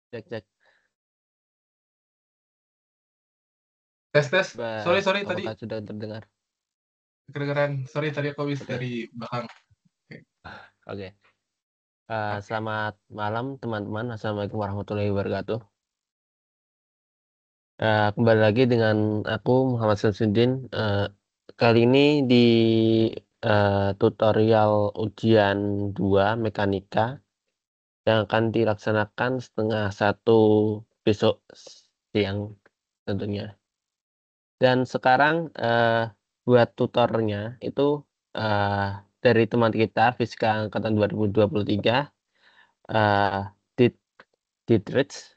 Cek cek. Tes tes. Sorry Ba- sorry tadi Apakah sudah terdengar? kedengeran. Sorry tadi aku habis Oke, dari belakang. Oke. oke. Oke. Selamat malam teman-teman. Assalamualaikum warahmatullahi wabarakatuh. Kembali lagi dengan aku Muhammad Syamsuddin. Kali ini di tutorial ujian 2 mekanika yang akan dilaksanakan setengah satu besok siang tentunya. Dan sekarang buat tutornya itu eh, dari teman kita Fisika Angkatan 2023, eh Dit Ditrich,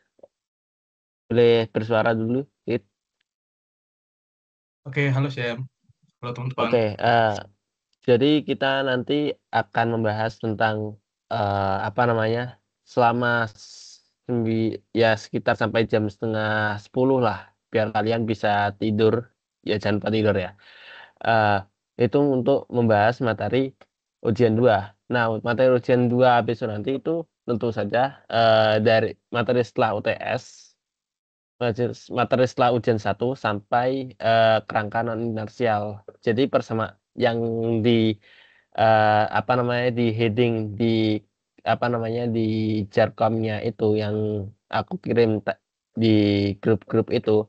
boleh bersuara dulu, Dit. Oke, halo Syam. Halo teman-teman. Oke, jadi kita nanti akan membahas tentang apa namanya, selama ya sekitar sampai jam setengah 10 lah, biar kalian bisa tidur, ya jangan lupa tidur ya. Eh, itu untuk membahas materi ujian 2. Nah, materi ujian 2 besok nanti itu tentu saja dari materi setelah UTS, materi setelah ujian 1 sampai kerangka non inersial. Jadi yang di apa namanya, di heading di apa namanya, di jarkomnya itu yang aku kirim di grup-grup itu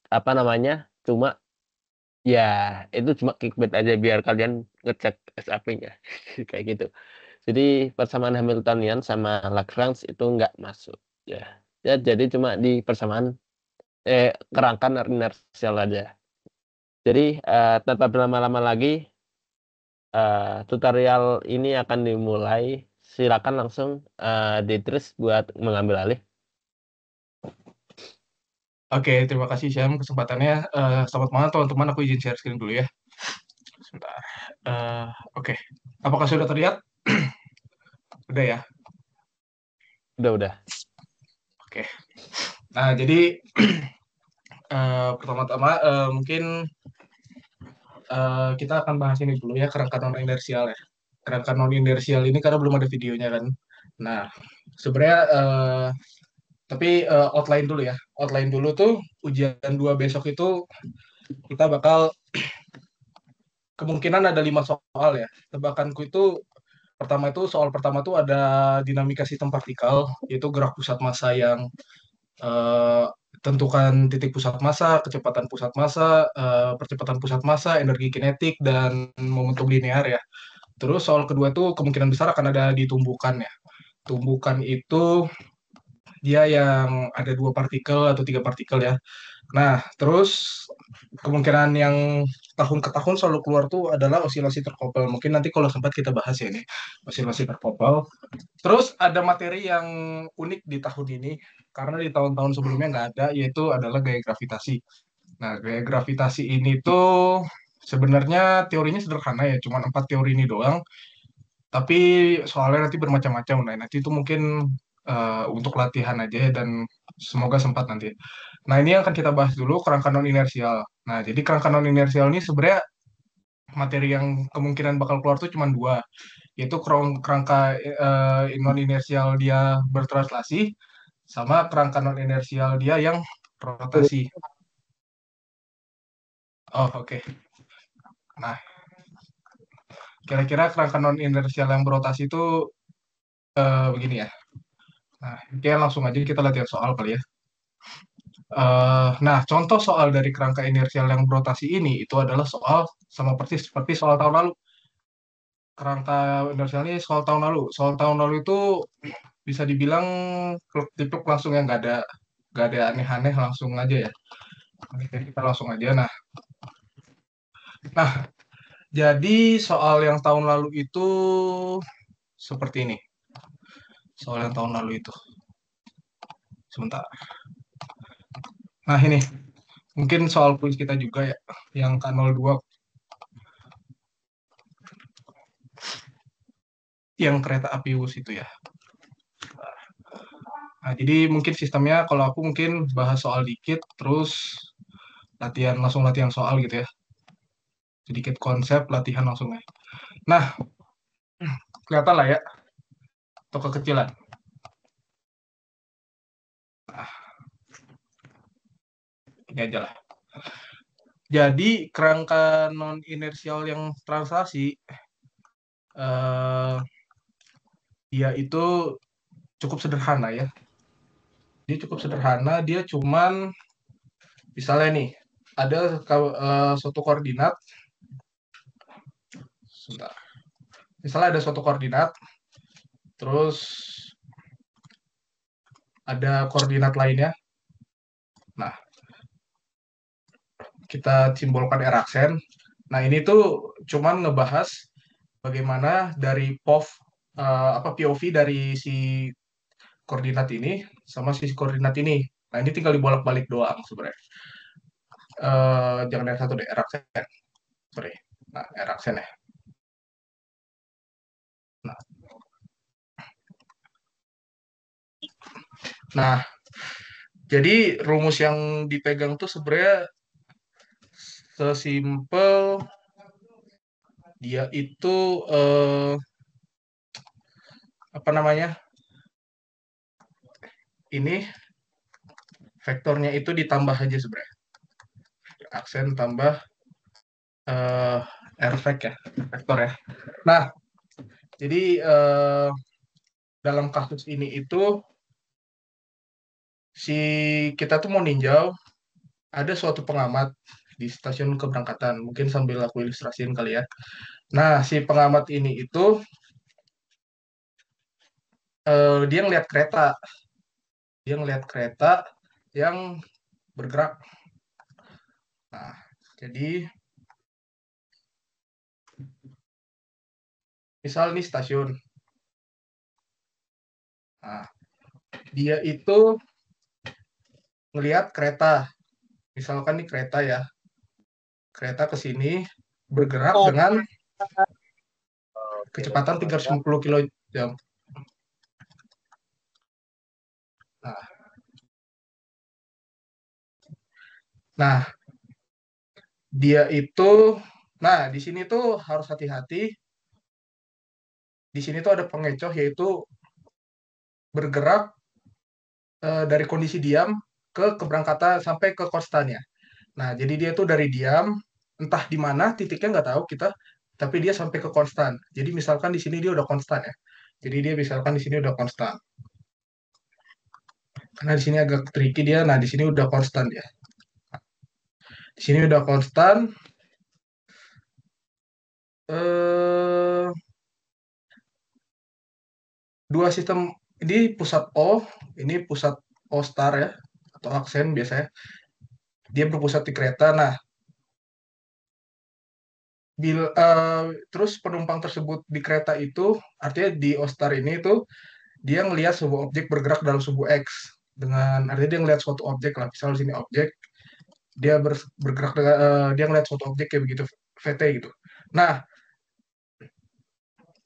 apa namanya, cuma ya, itu cuma clickbait aja biar kalian ngecek SAP-nya kayak gitu. Jadi persamaan Hamiltonian sama Lagrange itu nggak masuk ya. Ya jadi cuma di persamaan kerangka inersial aja. Jadi tanpa berlama-lama lagi tutorial ini akan dimulai. Silakan langsung Ditris buat mengambil alih. Oke, terima kasih Syam kesempatannya. Selamat malam teman-teman. Aku izin share screen dulu ya. Sebentar. Eh, oke. Apakah sudah terlihat? Udah ya. Udah. Oke. Nah, jadi pertama-tama mungkin kita akan bahas ini dulu ya, kerangka non inersial ya. Kerangka non inersial ini karena belum ada videonya kan. Nah, sebenarnya tapi outline dulu ya. Outline dulu tuh ujian 2 besok itu kita bakal kemungkinan ada 5 soal ya. Tebakanku itu pertama itu soal pertama tuh ada dinamika sistem partikel, yaitu gerak pusat massa yang eh, tentukan titik pusat massa, kecepatan pusat massa, percepatan pusat massa, energi kinetik dan momentum linear ya. Terus soal kedua tuh kemungkinan besar akan ada di tumbukan ya. Tumbukan itu dia yang ada 2 partikel atau 3 partikel ya. Nah, terus kemungkinan yang tahun ke tahun selalu keluar tuh adalah osilasi terkopel. Mungkin nanti kalau sempat kita bahas ya ini, osilasi terkopel. Terus ada materi yang unik di tahun ini, karena di tahun-tahun sebelumnya nggak ada, yaitu adalah gaya gravitasi. Nah, gaya gravitasi ini tuh sebenarnya teorinya sederhana ya, cuma 4 teori ini doang. Tapi soalnya nanti bermacam-macam. Nah, nanti itu mungkin untuk latihan aja ya, dan semoga sempat nanti. Nah, ini yang akan kita bahas dulu kerangka non inersial. Nah, jadi kerangka non inersial ini sebenarnya materi yang kemungkinan bakal keluar tuh cuma dua, yaitu kerangka non inersial dia bertranslasi sama kerangka non inersial dia yang rotasi. Oh, oke. Nah, kira-kira kerangka non inersial yang berotasi itu begini ya. Nah, oke langsung aja kita latihan soal kali ya. Nah, contoh soal dari kerangka inersial yang berotasi ini itu adalah soal sama persis seperti soal tahun lalu. Kerangka inersial ini soal tahun lalu. Soal tahun lalu itu bisa dibilang tipe langsung yang nggak ada aneh-aneh, langsung aja ya. Oke, kita langsung aja. Nah, jadi soal yang tahun lalu itu seperti ini. Soal yang tahun lalu itu. Sebentar. Nah, ini mungkin soal kuis kita juga ya, yang K02 yang kereta api Wus itu ya. Nah, jadi mungkin sistemnya kalau aku mungkin bahas soal dikit, terus langsung latihan soal gitu ya. Sedikit konsep, latihan langsung ya. Nah, kelihatan lah ya, atau kekecilan. Ini aja lah. Jadi kerangka non inersial yang translasi eh, dia itu cukup sederhana ya. Dia cukup sederhana, dia cuman misalnya nih ada suatu koordinat, sebentar. Misalnya ada suatu koordinat, terus ada koordinat lainnya. Nah, kita simbolkan R aksen. Nah, ini tuh cuman ngebahas bagaimana dari POV dari si koordinat ini sama si koordinat ini. Nah, ini tinggal dibolak-balik doang sebenarnya. Jangan R1 deh, R aksen. Sorry. Nah, R aksen ya. Nah, nah, jadi rumus yang dipegang tuh sebenarnya sesimpel dia itu apa namanya? Ini vektornya itu ditambah aja sebenarnya. Aksen tambah eh R-vec ya, vektor ya. Nah, jadi dalam kasus ini itu si kita tuh mau ninjau ada suatu pengamat di stasiun keberangkatan. Mungkin sambil aku ilustrasiin kali ya. Nah, si pengamat ini itu dia ngeliat kereta, yang bergerak. Nah, jadi misal nih stasiun. Nah, dia itu ngelihat kereta. Misalkan nih kereta ya, kereta ke sini bergerak dengan kecepatan 350 kilo jam. Nah, nah, dia itu, nah di sini tuh harus hati-hati. Di sini tuh ada pengecoh yaitu bergerak dari kondisi diam ke keberangkatan sampai ke konstannya. Nah, jadi dia tuh dari diam, entah di mana titiknya nggak tahu kita, tapi dia sampai ke konstan. Jadi misalkan di sini dia udah konstan ya. Jadi dia misalkan di sini udah konstan. Karena di sini agak tricky dia. Nah, di sini udah konstan ya. Di sini udah konstan. Eh, dua sistem ini pusat O, ini pusat O star ya, atau aksen biasanya. Dia berpusat di kereta. Nah, terus penumpang tersebut di kereta itu, artinya di O star ini itu dia ngelihat sebuah objek bergerak dalam sebuah X. Artinya dia ngelihat suatu objek lah. Misal di sini objek, dia bergerak dengan, dia ngelihat suatu objek kayak begitu, VT gitu. Nah,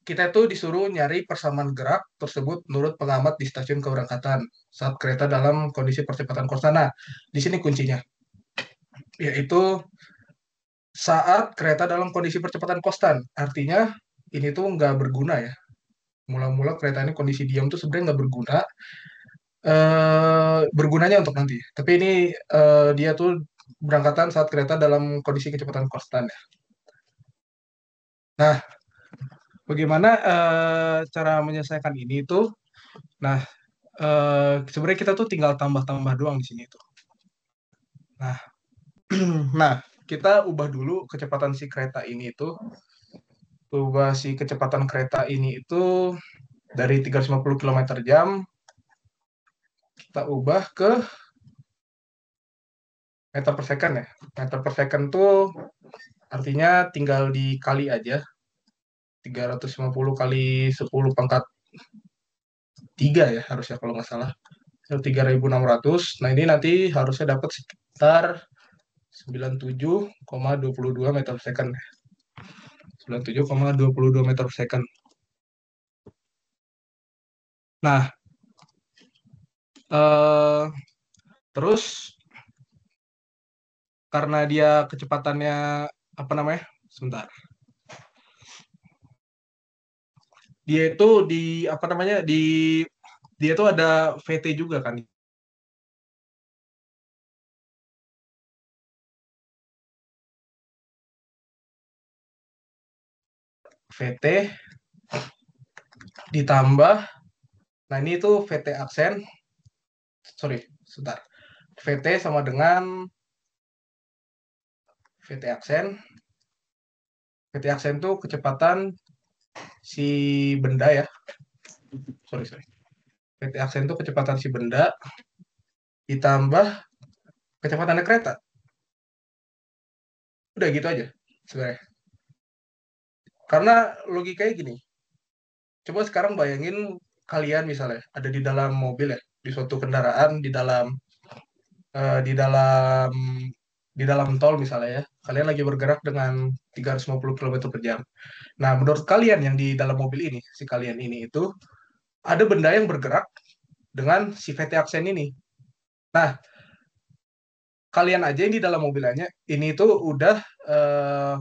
kita itu disuruh nyari persamaan gerak tersebut menurut pengamat di stasiun keberangkatan saat kereta dalam kondisi percepatan konstan. Nah, di sini kuncinya, yaitu saat kereta dalam kondisi percepatan konstan. Artinya ini tuh nggak berguna ya. Mula-mula kereta ini kondisi diam tuh sebenarnya nggak berguna. Bergunanya untuk nanti. Tapi ini dia tuh berangkatan saat kereta dalam kondisi kecepatan konstan ya. Nah, bagaimana cara menyelesaikan ini itu? Nah, sebenarnya kita tuh tinggal tambah-tambah doang di sini tuh. Nah, nah kita ubah dulu kecepatan si kereta ini itu. Ubah si kecepatan kereta ini itu dari 350 km jam kita ubah ke meter per second ya. Meter per second tuh artinya tinggal dikali aja. 350 kali 10 pangkat 3 ya harusnya kalau nggak salah. 3.600. Nah, ini nanti harusnya dapat sekitar 97,22 meter per second. 97,22 meter per second. Nah, eh, terus karena dia kecepatannya apa namanya? Sebentar. Dia itu di apa namanya? Dia itu ada VT juga kan. VT ditambah, nah ini itu VT aksen, sorry, sebentar. VT sama dengan VT aksen. VT aksen itu kecepatan si benda ya. Sorry. VT aksen itu kecepatan si benda ditambah kecepatannya kereta. Udah gitu aja sebenarnya. Karena logikanya gini. Coba sekarang bayangin kalian misalnya ada di dalam mobil ya, di suatu kendaraan eh, di dalam di dalam tol misalnya ya. Kalian lagi bergerak dengan 350 km per jam. Nah, menurut kalian yang di dalam mobil ini, si kalian ini itu ada benda yang bergerak dengan si VT aksen ini. Nah, kalian aja yang di dalam mobilnya ini tuh udah eh,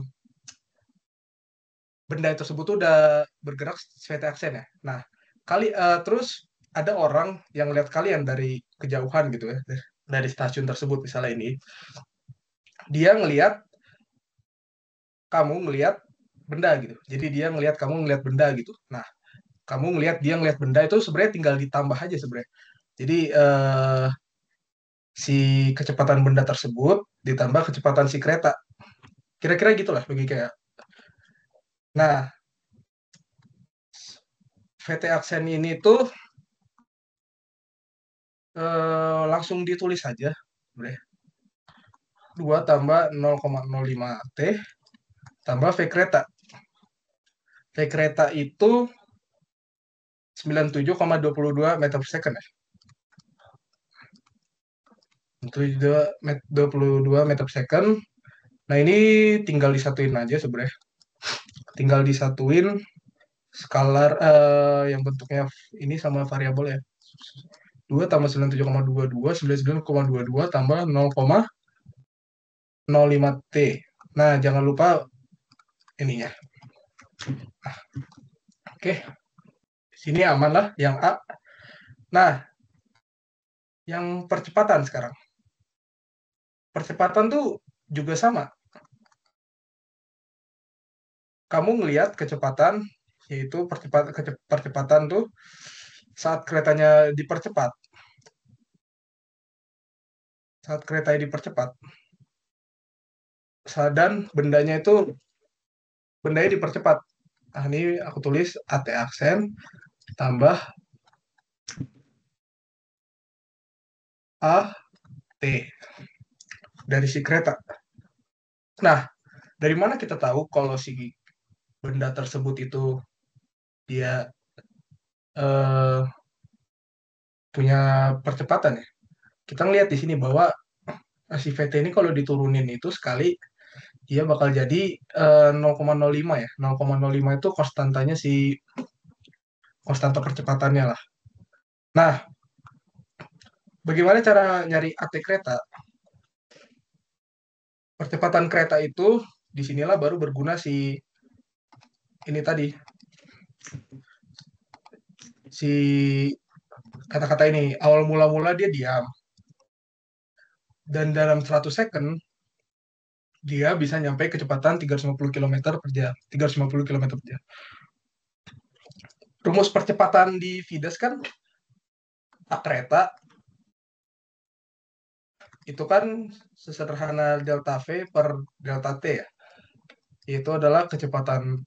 benda tersebut tuh udah bergerak VT aksen ya. Nah, terus ada orang yang lihat kalian dari kejauhan gitu ya, dari stasiun tersebut misalnya ini, dia ngelihat kamu ngelihat benda gitu. Jadi dia ngelihat kamu ngelihat benda gitu. Nah, kamu ngelihat dia ngelihat benda itu sebenarnya tinggal ditambah aja sebenarnya. Jadi si kecepatan benda tersebut ditambah kecepatan si kereta. Kira-kira gitulah bagi kayak. Nah, VT aksen ini tuh langsung ditulis saja. 2 tambah 0,05 T tambah V kereta. V kereta itu 97,22 meter per second ya. 22 meter per second. Nah ini tinggal disatuin aja sebenarnya. Tinggal disatuin skalar yang bentuknya ini sama variabel ya. 2 tambah 97,22, 99,22 tambah 0,05 T. Nah, jangan lupa ininya. Oke, sini aman lah yang A. Nah, yang percepatan sekarang. Percepatan tuh juga sama. Kamu ngelihat kecepatan, yaitu percepatan tuh saat keretanya dipercepat. Saat keretanya dipercepat. Dan bendanya dipercepat. Nah, ini aku tulis AT aksen tambah AT dari si kereta. Nah, dari mana kita tahu kalau si benda tersebut itu dia eh, punya percepatan ya? Kita ngelihat di sini bahwa si VT ini kalau diturunin itu sekali dia bakal jadi 0,05 ya. 0,05 itu konstanta percepatannya lah. Nah, bagaimana cara nyari AT kereta? Percepatan kereta itu disinilah baru berguna si ini tadi, si kata-kata ini. Awal mula-mula dia diam dan dalam 100 second dia bisa nyampe kecepatan 350 km per jam. 350 km per jam. Rumus percepatan di Fides kan kereta itu kan sesederhana delta V per delta T ya. Itu adalah kecepatan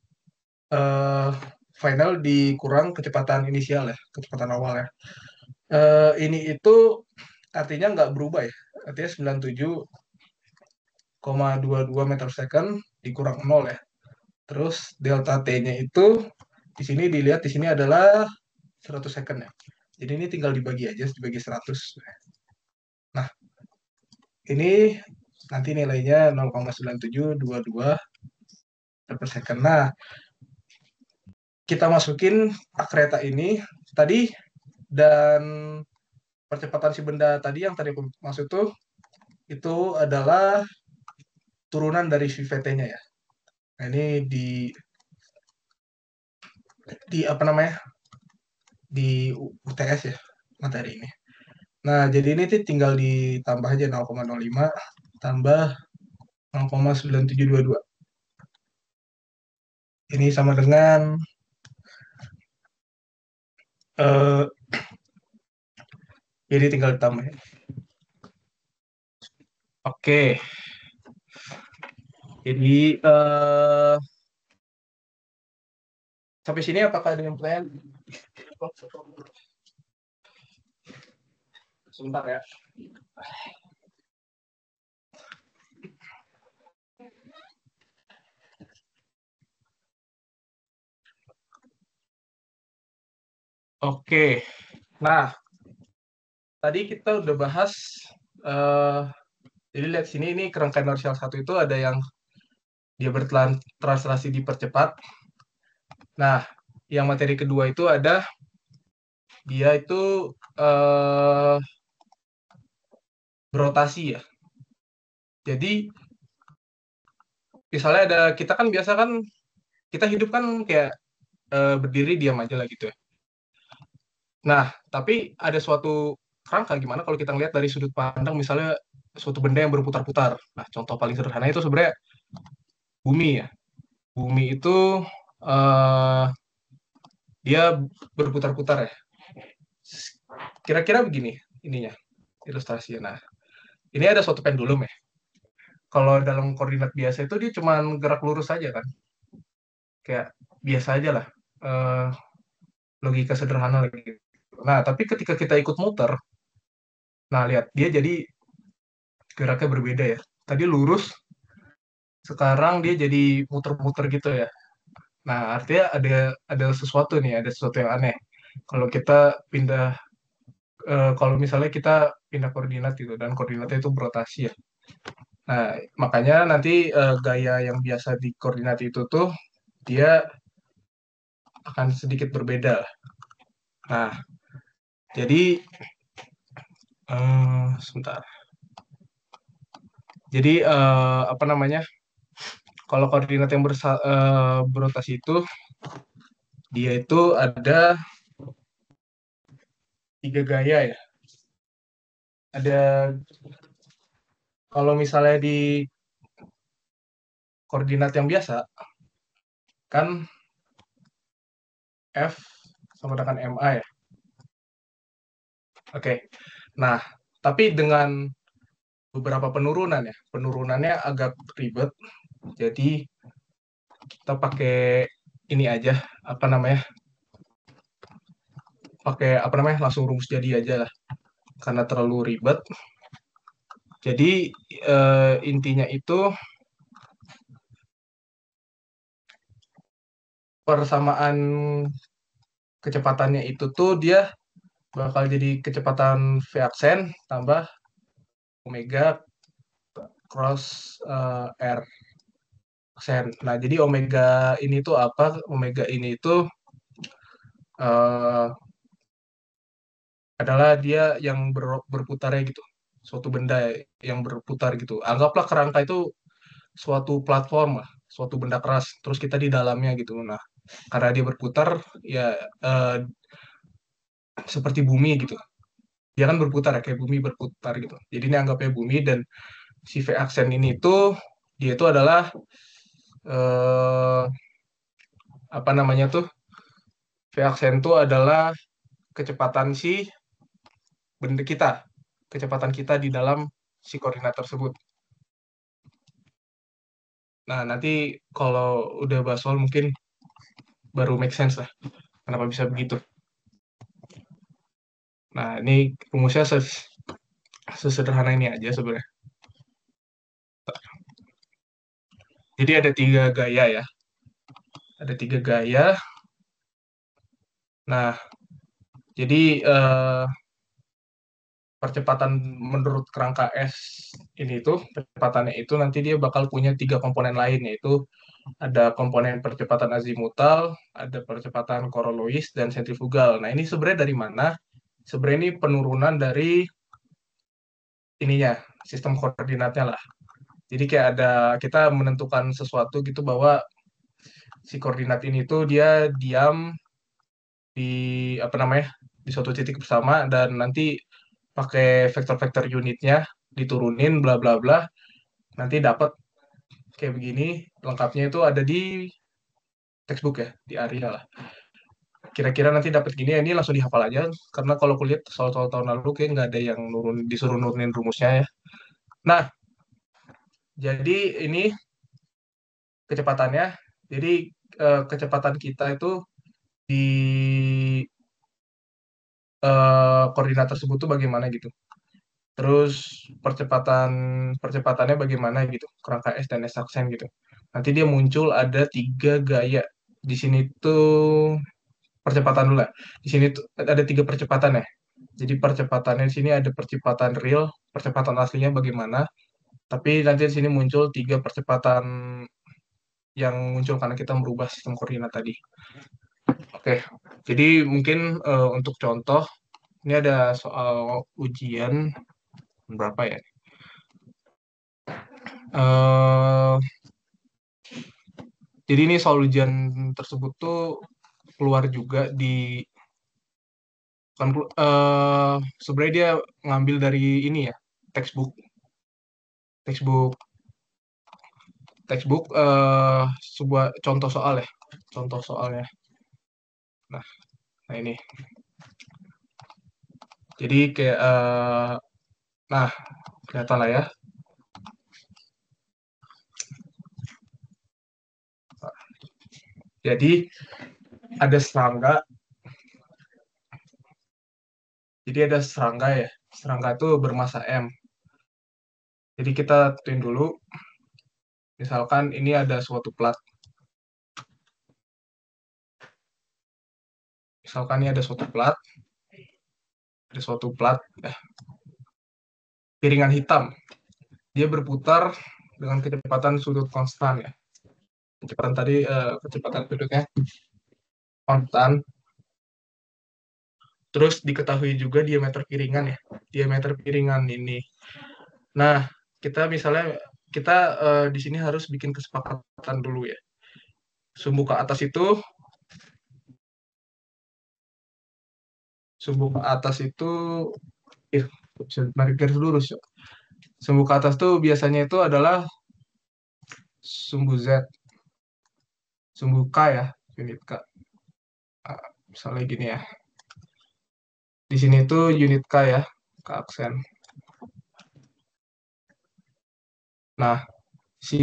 eh, final dikurang kecepatan inisial ya, kecepatan awal ya. Ini itu artinya nggak berubah ya. Artinya 97,22 meter per second dikurang 0 ya. Terus delta T-nya itu di sini dilihat di sini adalah 100 second ya. Jadi ini tinggal dibagi aja, dibagi 100. Nah, ini nanti nilainya 0,9722 per second. Nah, kita masukin kereta ini tadi dan percepatan si benda tadi yang tadi aku maksud tuh itu adalah turunan dari si VT-nya ya. Nah, ini di apa namanya? Di UTS ya materi ini. Nah, jadi ini tinggal ditambah aja 0,05 tambah 0,9722. Ini sama dengan eh jadi tinggal ditambahin. Oke, jadi sampai sini apakah ada yang pertanyaan? Sebentar ya. Oke, nah tadi kita udah bahas eh jadi lihat sini ini kerangka inersial satu itu ada yang dia bertranslasi dipercepat. Nah, yang materi kedua itu ada dia itu eh berotasi ya. Jadi misalnya ada kita kan biasa kan kita hidup kan kayak berdiri diam aja lah gitu ya. Nah, tapi ada suatu kerangka gimana kalau kita ngelihat dari sudut pandang misalnya suatu benda yang berputar-putar. Nah, contoh paling sederhana itu sebenarnya bumi ya. Bumi itu eh dia berputar-putar ya. Kira-kira begini ininya ilustrasinya. Nah, ini ada suatu pendulum ya. Kalau dalam koordinat biasa itu dia cuma gerak lurus saja kan. Kayak biasa aja lah. Eh, logika sederhana lagi. Nah, tapi ketika kita ikut muter, nah lihat dia jadi geraknya berbeda ya. Tadi lurus, sekarang dia jadi muter-muter gitu ya. Nah, artinya ada sesuatu nih, ada sesuatu yang aneh. Kalau kita pindah, kalau misalnya kita pindah koordinat gitu, dan koordinatnya itu berotasi ya. Nah, makanya nanti gaya yang biasa di koordinat itu tuh dia akan sedikit berbeda. Nah, jadi sebentar. Jadi apa namanya? Kalau koordinat yang berotasi itu dia itu ada tiga gaya ya. Ada kalau misalnya di koordinat yang biasa kan F sama dengan MA ya. Oke. Nah, tapi dengan beberapa penurunan ya. Penurunannya agak ribet. Jadi kita pakai ini aja apa namanya? Pakai apa namanya? Langsung rumus jadi aja lah karena terlalu ribet. Jadi intinya itu persamaan kecepatannya itu tuh dia bakal jadi kecepatan V aksen tambah omega cross R aksen. Nah, jadi omega ini tuh apa? Omega ini itu eh, adalah dia yang berputarnya gitu. Suatu benda yang berputar gitu. Anggaplah kerangka itu suatu platform lah, suatu benda keras. Terus kita di dalamnya gitu. Nah, karena dia berputar, ya eh, seperti bumi gitu. Dia kan berputar ya, kayak bumi berputar gitu. Jadi ini anggapnya bumi dan si V aksen ini tuh dia itu adalah eh, apa namanya tuh V aksen itu adalah kecepatan si benda kita, kecepatan kita di dalam si koordinat tersebut. Nah, nanti kalau udah bahas soal mungkin baru make sense lah. Kenapa bisa begitu? Nah, ini rumusnya sesederhana ini aja sebenarnya. Jadi ada tiga gaya ya. Ada tiga gaya. Nah, jadi percepatan menurut kerangka S ini tuh percepatannya itu nanti dia bakal punya tiga komponen lain yaitu ada komponen percepatan azimutal, ada percepatan Coriolis dan sentrifugal. Nah, ini sebenarnya dari mana? Sebenarnya ini penurunan dari ininya, sistem koordinatnya lah. Jadi kayak ada kita menentukan sesuatu gitu bahwa si koordinat ini tuh dia diam di apa namanya? Di suatu titik bersama dan nanti pakai vektor-vektor unitnya diturunin bla bla bla nanti dapat kayak begini lengkapnya itu ada di textbook ya, di area lah. Kira-kira nanti dapat gini ya, ini langsung dihafal aja, karena kalau kulihat soal-soal tahun lalu kayak nggak ada yang disuruh nurunin rumusnya ya. Nah, jadi ini kecepatannya. Jadi kecepatan kita itu di koordinat tersebut tuh bagaimana gitu. Terus percepatan percepatannya bagaimana gitu, kerangka S dan S aksen gitu. Nanti dia muncul ada tiga gaya. Di sini tuh percepatan dulu lah. Di sini tuh ada tiga percepatan ya. Jadi percepatannya di sini ada percepatan real, percepatan aslinya bagaimana. Tapi nanti di sini muncul tiga percepatan yang muncul karena kita merubah sistem koordinat tadi. Oke, jadi mungkin untuk contoh, ini ada soal ujian berapa ya? Eh jadi ini soal ujian tersebut tuh keluar juga di kan sebenarnya dia ngambil dari ini ya, textbook textbook textbook sebuah contoh soal ya, contoh soalnya. Nah, nah ini. Jadi kayak nah, kelihatan lah ya. Jadi ada serangga. Jadi ada serangga ya. Serangga itu bermasa M. Jadi kita tentuin dulu, misalkan ini ada suatu plat. Misalkan ini ada suatu plat, piringan hitam. Dia berputar dengan kecepatan sudut konstan ya. Kecepatan tadi, kecepatan sudutnya konstan. Terus diketahui juga diameter piringan ya. Diameter piringan ini. Nah, kita misalnya kita di sini harus bikin kesepakatan dulu ya. Sumbu ke atas itu, sumbu ke atas itu, eh, bisa narik garis lurus ya. Sumbu ke atas tuh biasanya itu adalah sumbu Z, sumbu K ya, unit K. Ah, misalnya gini ya. Di sini tuh unit K ya, K aksen. Nah, si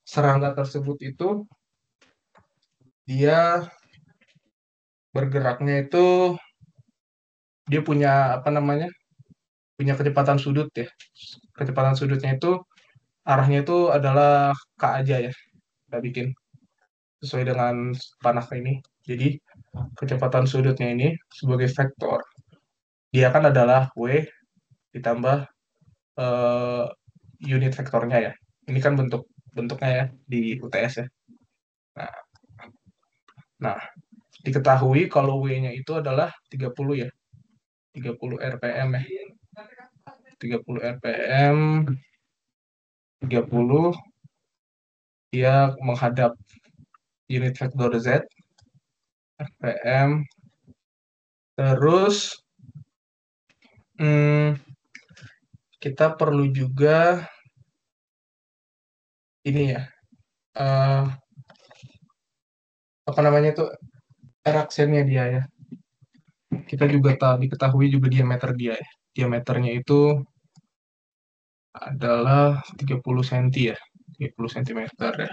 serangga tersebut itu dia bergeraknya itu dia punya apa namanya? Punya kecepatan sudut ya. Kecepatan sudutnya itu arahnya itu adalah K aja ya. Kita bikin sesuai dengan panah ini. Jadi kecepatan sudutnya ini sebagai vektor. Dia kan adalah W ditambah eh, unit vektornya ya. Ini kan bentuknya ya di UTS ya. Nah, nah, diketahui kalau W-nya itu adalah 30 ya. 30 RPM ya. 30 RPM, 30 dia menghadap unit vektor Z, RPM. Terus hmm, kita perlu juga ini ya, eh, apa namanya itu, eraksennya dia ya. Kita juga diketahui juga diameter dia ya. Diameternya itu adalah 30 cm ya. 30 cm ya.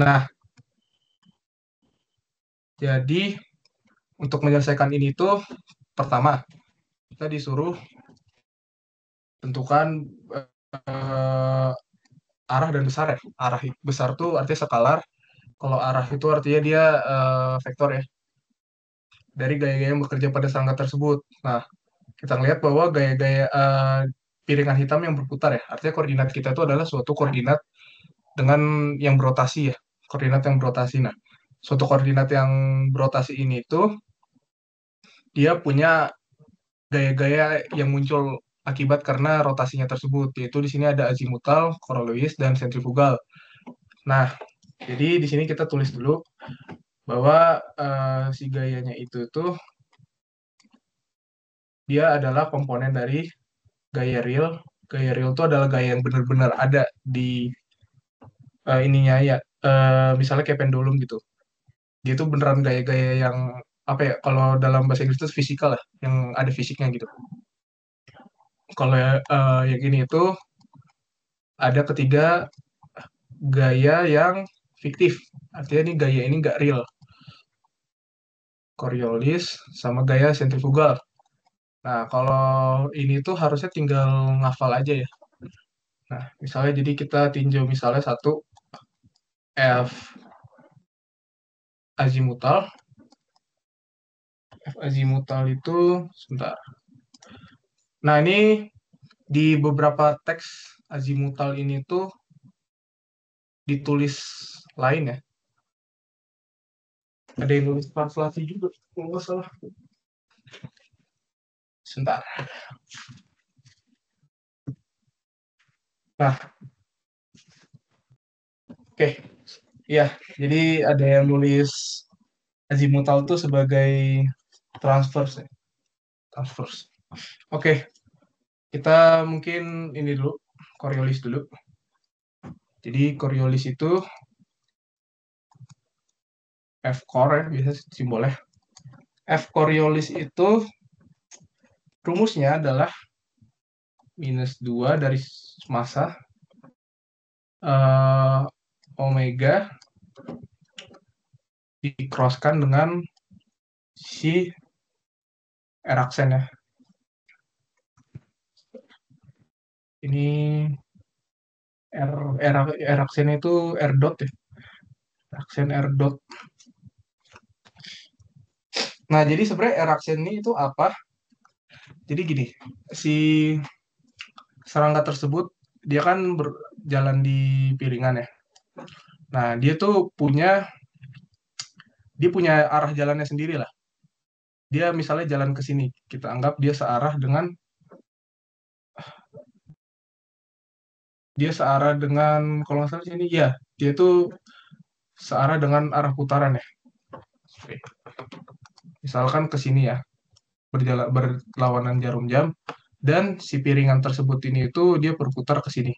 Nah, jadi untuk menyelesaikan ini tuh pertama kita disuruh tentukan eh, arah dan besar ya. Arah besar tuh artinya skala. Kalau arah itu artinya dia vektor ya, dari gaya-gaya yang bekerja pada serangga tersebut. Nah, kita lihat bahwa gaya-gaya piringan hitam yang berputar ya, artinya koordinat kita itu adalah suatu koordinat dengan yang berotasi ya, koordinat yang berotasi. Nah, suatu koordinat yang berotasi ini itu dia punya gaya-gaya yang muncul akibat karena rotasinya tersebut, yaitu di sini ada azimutal, Coriolis, dan sentrifugal. Nah, jadi di sini kita tulis dulu bahwa si gayanya itu tuh dia adalah komponen dari gaya real. Gaya real itu adalah gaya yang benar-benar ada di ininya ya, misalnya kayak pendulum gitu. Dia tuh beneran gaya-gaya yang apa ya? Kalau dalam bahasa Inggris itu fisikal lah, yang ada fisiknya gitu. Kalau yang ini itu ada ketiga gaya yang fiktif. Artinya ini gaya ini nggak real. Coriolis sama gaya sentrifugal. Nah, kalau ini tuh harusnya tinggal ngafal aja ya. Nah, misalnya jadi kita tinjau misalnya satu F azimutal. F azimutal itu sebentar. Nah, ini di beberapa teks azimutal ini tuh ditulis lain ya. Ada yang nulis translasi juga, kalau nggak salah. Sebentar. Nah, oke. Iya, jadi ada yang nulis azimutal tuh sebagai transverse ya. Transverse. Oke, kita mungkin ini dulu, Coriolis dulu. Jadi Coriolis itu F core ya, biasa simbolnya. F Coriolis itu rumusnya adalah -2 dari massa eh, omega dikroskan dengan si R aksen ya. Ini R, R aksennya itu R dot ya. Aksen R dot. Nah, jadi sebenarnya R aksen ini itu apa? Jadi gini, si serangga tersebut dia kan berjalan di piringan ya. Nah, dia punya arah jalannya sendiri lah. Dia misalnya jalan ke sini, kita anggap dia searah dengan kalau nggak salah sini, ya dia tuh searah dengan arah putaran ya. Oke. Misalkan ke sini ya, berlawanan jarum jam, dan si piringan tersebut ini itu dia berputar ke sini.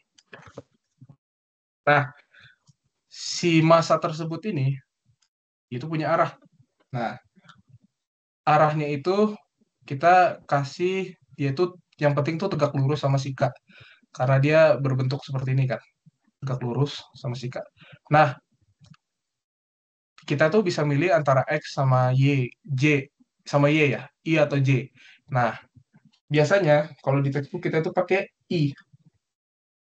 Nah, si massa tersebut ini itu punya arah. Nah, arahnya itu kita kasih dia tuh yang penting tuh tegak lurus sama sikat karena dia berbentuk seperti ini kan, tegak lurus sama sikat. Nah, kita tuh bisa milih antara X sama Y, J sama Y ya, I atau J. Nah, biasanya kalau di textbook kita tuh pakai I.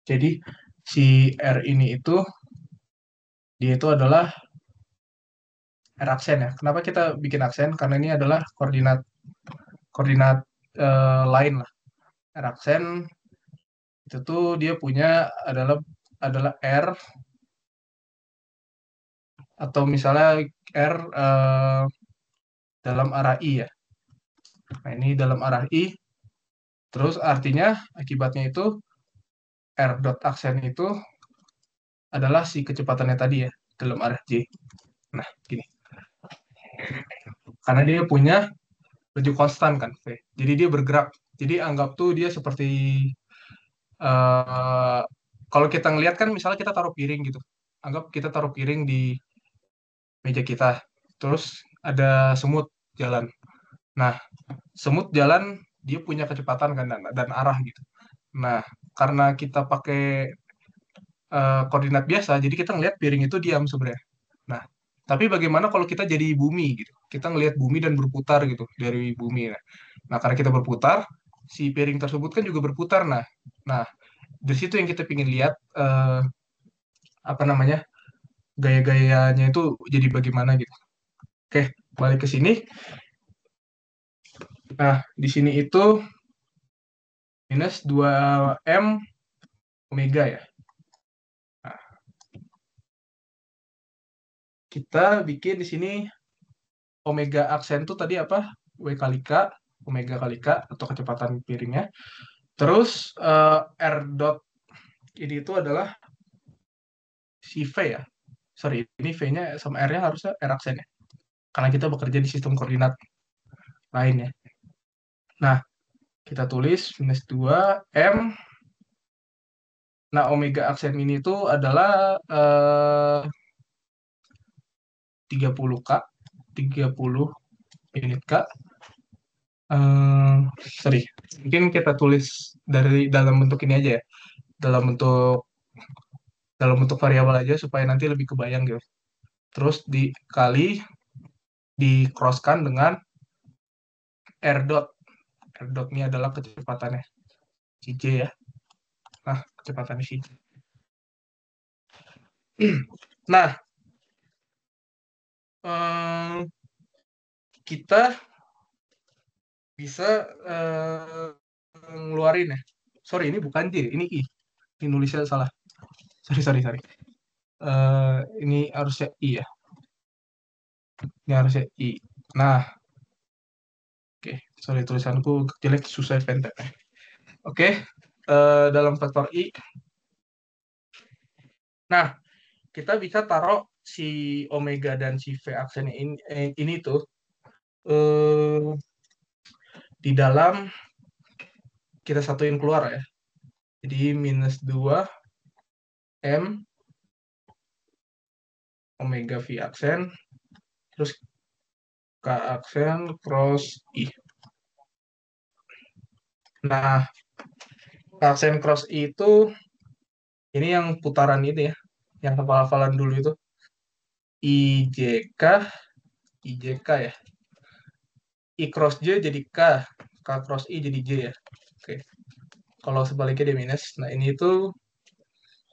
Jadi si R ini itu dia itu adalah R aksen ya. Kenapa kita bikin aksen? Karena ini adalah koordinat koordinat lain lah. R aksen itu tuh dia punya adalah adalah R atau misalnya R dalam arah I ya. Nah, ini dalam arah I, terus artinya akibatnya itu R dot aksen itu adalah si kecepatannya tadi ya, dalam arah J. Nah, gini. Karena dia punya laju konstan kan, V. Jadi dia bergerak. Jadi anggap tuh dia seperti eh kalau kita ngelihat kan misalnya kita taruh piring gitu. Anggap kita taruh piring di meja kita. Terus ada semut jalan. Nah, semut jalan dia punya kecepatan kan dan arah gitu. Nah, karena kita pakai koordinat biasa, jadi kita ngelihat piring itu diam sebenarnya. Nah, tapi bagaimana kalau kita jadi bumi gitu? Kita ngelihat bumi dan berputar gitu dari bumi. Nah, karena kita berputar, si piring tersebut kan juga berputar. Nah, dari situ yang kita ingin lihat apa namanya gaya-gayanya itu jadi bagaimana gitu. Oke, balik ke sini. Nah, di sini itu -2m omega ya. Nah, kita bikin di sini omega aksen tuh tadi apa? W kali K, omega kali K atau kecepatan piringnya. Terus R dot ini itu adalah si V ya. Sorry, ini V-nya sama R-nya harusnya R aksen ya. Karena kita bekerja di sistem koordinat lainnya. Nah, kita tulis -2 M. Nah, omega aksen ini tuh adalah 30 K, 30 unit K. Sorry, mungkin kita tulis dari dalam bentuk ini aja ya, dalam bentuk variabel aja supaya nanti lebih kebayang gitu. Terus dikali, di crosskan dengan r dot. R dot ini adalah kecepatannya si J ya. Nah, kecepatannya si J. Nah, kita bisa ngeluarin ya. Sorry, ini bukan J, ini I. Ini nulisnya salah. Sorry, sorry, sorry. Ini harusnya I ya. Ini harusnya I. Nah, oke. Sorry, tulisanku jelek, susah pentek. Oke, dalam faktor I. Nah, kita bisa taruh si omega dan si V aksen ini tuh eh, di dalam, kita satuin keluar ya. Jadi minus 2 M omega V aksen, terus K aksen cross I. Nah, K aksen cross I itu ini yang putaran ini ya, yang hafal-hafalan dulu itu. IJK, IJK ya. I cross J jadi K, K cross I jadi J ya. Oke. Kalau sebaliknya dia minus. Nah, ini itu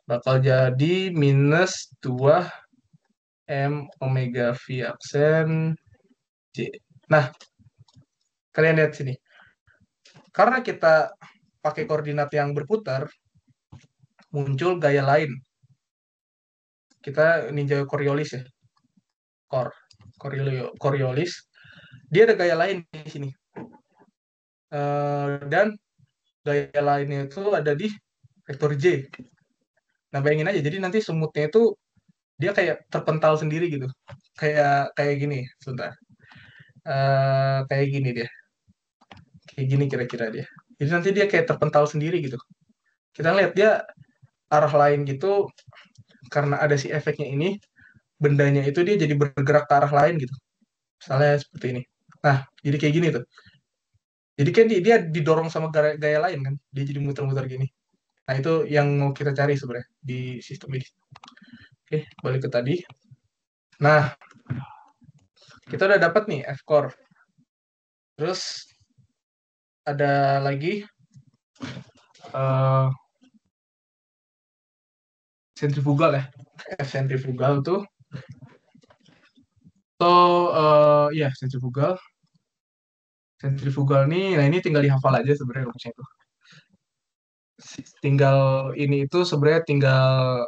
bakal jadi minus 2 M omega V aksen J. Nah, kalian lihat sini. Karena kita pakai koordinat yang berputar, muncul gaya lain. Kita ninja Coriolis ya. Coriolis. Dia ada gaya lain di sini. Dan gaya lainnya itu ada di vektor J. Nah, bayangin aja, jadi nanti semutnya itu dia kayak terpental sendiri gitu. Kayak kayak gini, sebentar. Kayak gini dia. Kayak gini kira-kira dia. Jadi nanti dia kayak terpental sendiri gitu. Kita lihat dia arah lain gitu, karena ada si efeknya ini, bendanya itu dia jadi bergerak ke arah lain gitu. Misalnya seperti ini. Nah, jadi kayak gini tuh. Jadi kan dia didorong sama gaya lain kan. Dia jadi muter-muter gini. Nah, itu yang mau kita cari sebenarnya di sistem ini. Oke, balik ke tadi. Nah, kita udah dapat nih F-core. Terus ada lagi uh, sentrifugal ya. F sentrifugal tuh. So, ya sentrifugal. Sentrifugal nih, nah ini tinggal dihafal aja sebenarnya rumusnya itu. Tinggal ini itu sebenarnya tinggal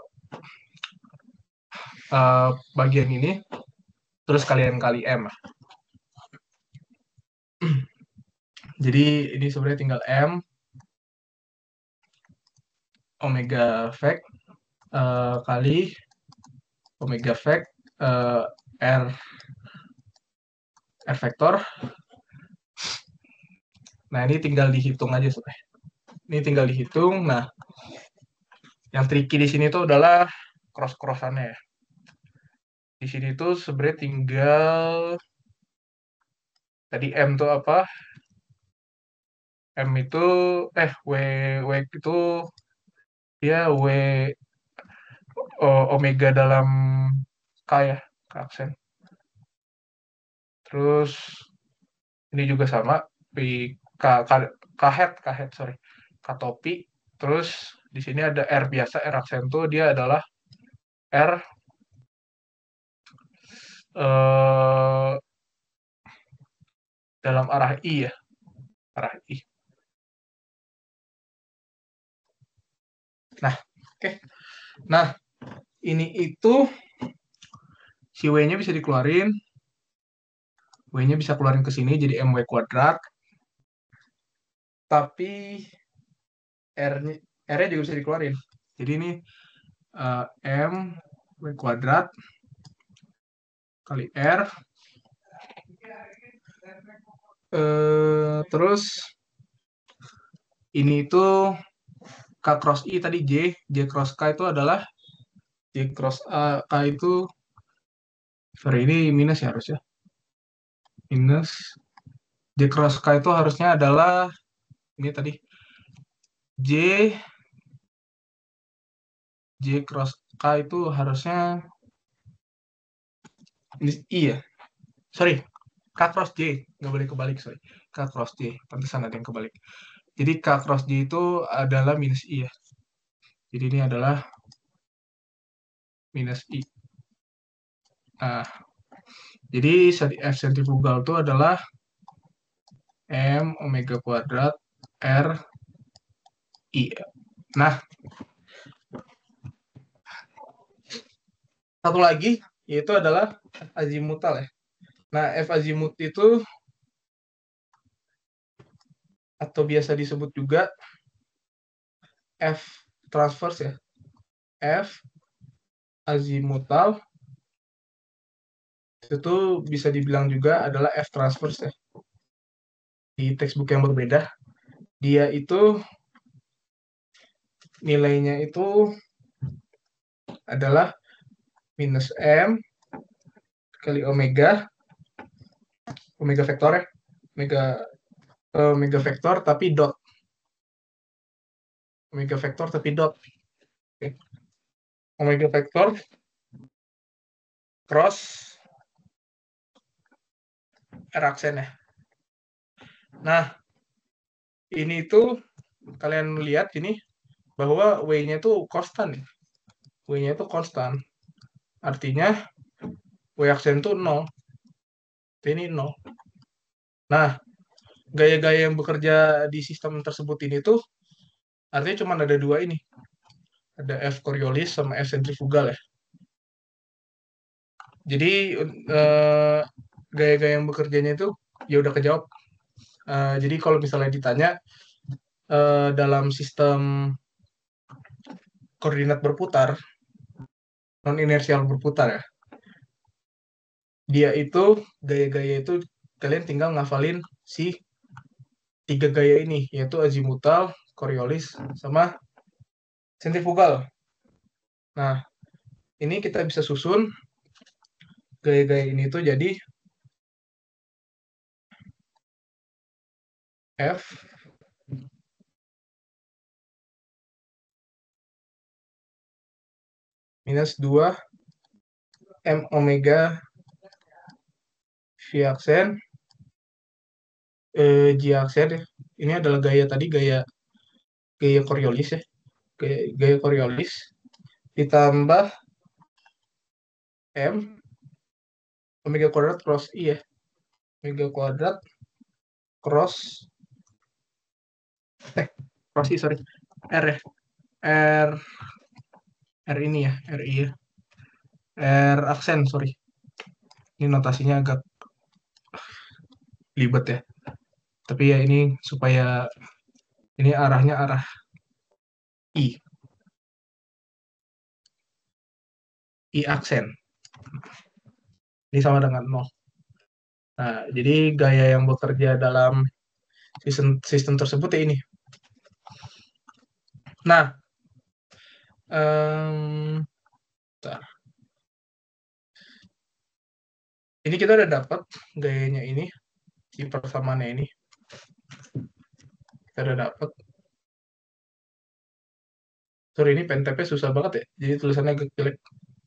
bagian ini, terus kalian kali M. Jadi ini sebenarnya tinggal M omega vec kali omega vec R R vektor. Nah, ini tinggal dihitung aja sebenarnya. Ini tinggal dihitung. Nah, yang tricky di sini tuh adalah cross-crossannya ya. Di sini tuh sebenarnya tinggal tadi M tuh apa? M itu W itu dia omega dalam K ya, K aksen. Terus ini juga sama di K head sorry. K topi. Terus di sini ada R biasa, R aksen tuh dia adalah R eh, dalam arah I ya, arah I. Nah, oke. Okay. Nah, ini itu si W-nya bisa dikeluarin. W-nya bisa keluarin ke sini jadi MW kuadrat. Tapi R-nya juga bisa dikeluarin. Jadi ini M W kuadrat kali R. Terus ini itu K cross I tadi J cross K itu adalah J cross K itu, sorry ini minus ya harusnya. Minus J cross K itu harusnya adalah ini tadi J J cross K itu harusnya ini I ya. Sorry, K cross J, nggak boleh kebalik, sorry. K cross J, pantesan ada yang kebalik. Jadi K cross J itu adalah minus I ya. Jadi ini adalah minus I. Nah, jadi F sentrifugal itu adalah M omega kuadrat R I. Nah, satu lagi yaitu adalah F azimutal ya. Nah, F azimut itu atau biasa disebut juga F transverse ya. F azimutal itu bisa dibilang juga adalah F transverse ya. Di textbook yang berbeda, dia itu nilainya itu adalah minus M kali omega, omega vektor ya, omega omega vektor tapi dot, omega vektor tapi dot. Oke. Omega vektor cross R aksen ya. Nah, ini tuh kalian lihat ini bahwa W-nya itu konstan ya. W-nya itu konstan. Artinya W aksen itu 0. Ini 0. Nah, gaya-gaya yang bekerja di sistem tersebut ini tuh artinya cuma ada dua ini. Ada F Coriolis sama F sentrifugal ya. Jadi gaya-gaya yang bekerjanya itu ya udah kejawab. Jadi kalau misalnya ditanya dalam sistem koordinat berputar, non inersial berputar ya, dia itu gaya-gaya itu kalian tinggal ngafalin si tiga gaya ini, yaitu azimutal, Coriolis, sama sentrifugal. Nah, ini kita bisa susun gaya-gaya ini tuh jadi F minus 2 M omega V aksen J aksen ya. Ini adalah gaya tadi, gaya gaya Coriolis ya. Gaya Coriolis ditambah M omega kuadrat cross I ya. Omega kuadrat cross cross I, sorry. R ya. R R ini ya, RI ya. R aksen, sorry. Ini notasinya agak libet ya. Tapi ya ini supaya ini arahnya arah I. I aksen. Ini sama dengan 0. Nah, jadi gaya yang bekerja dalam sistem tersebut ya ini. Nah, bentar. Ini kita udah dapat gayanya ini, si persamaannya ini. Kita udah dapat. Sorry, ini pen TP susah banget ya. Jadi tulisannya agak jelek.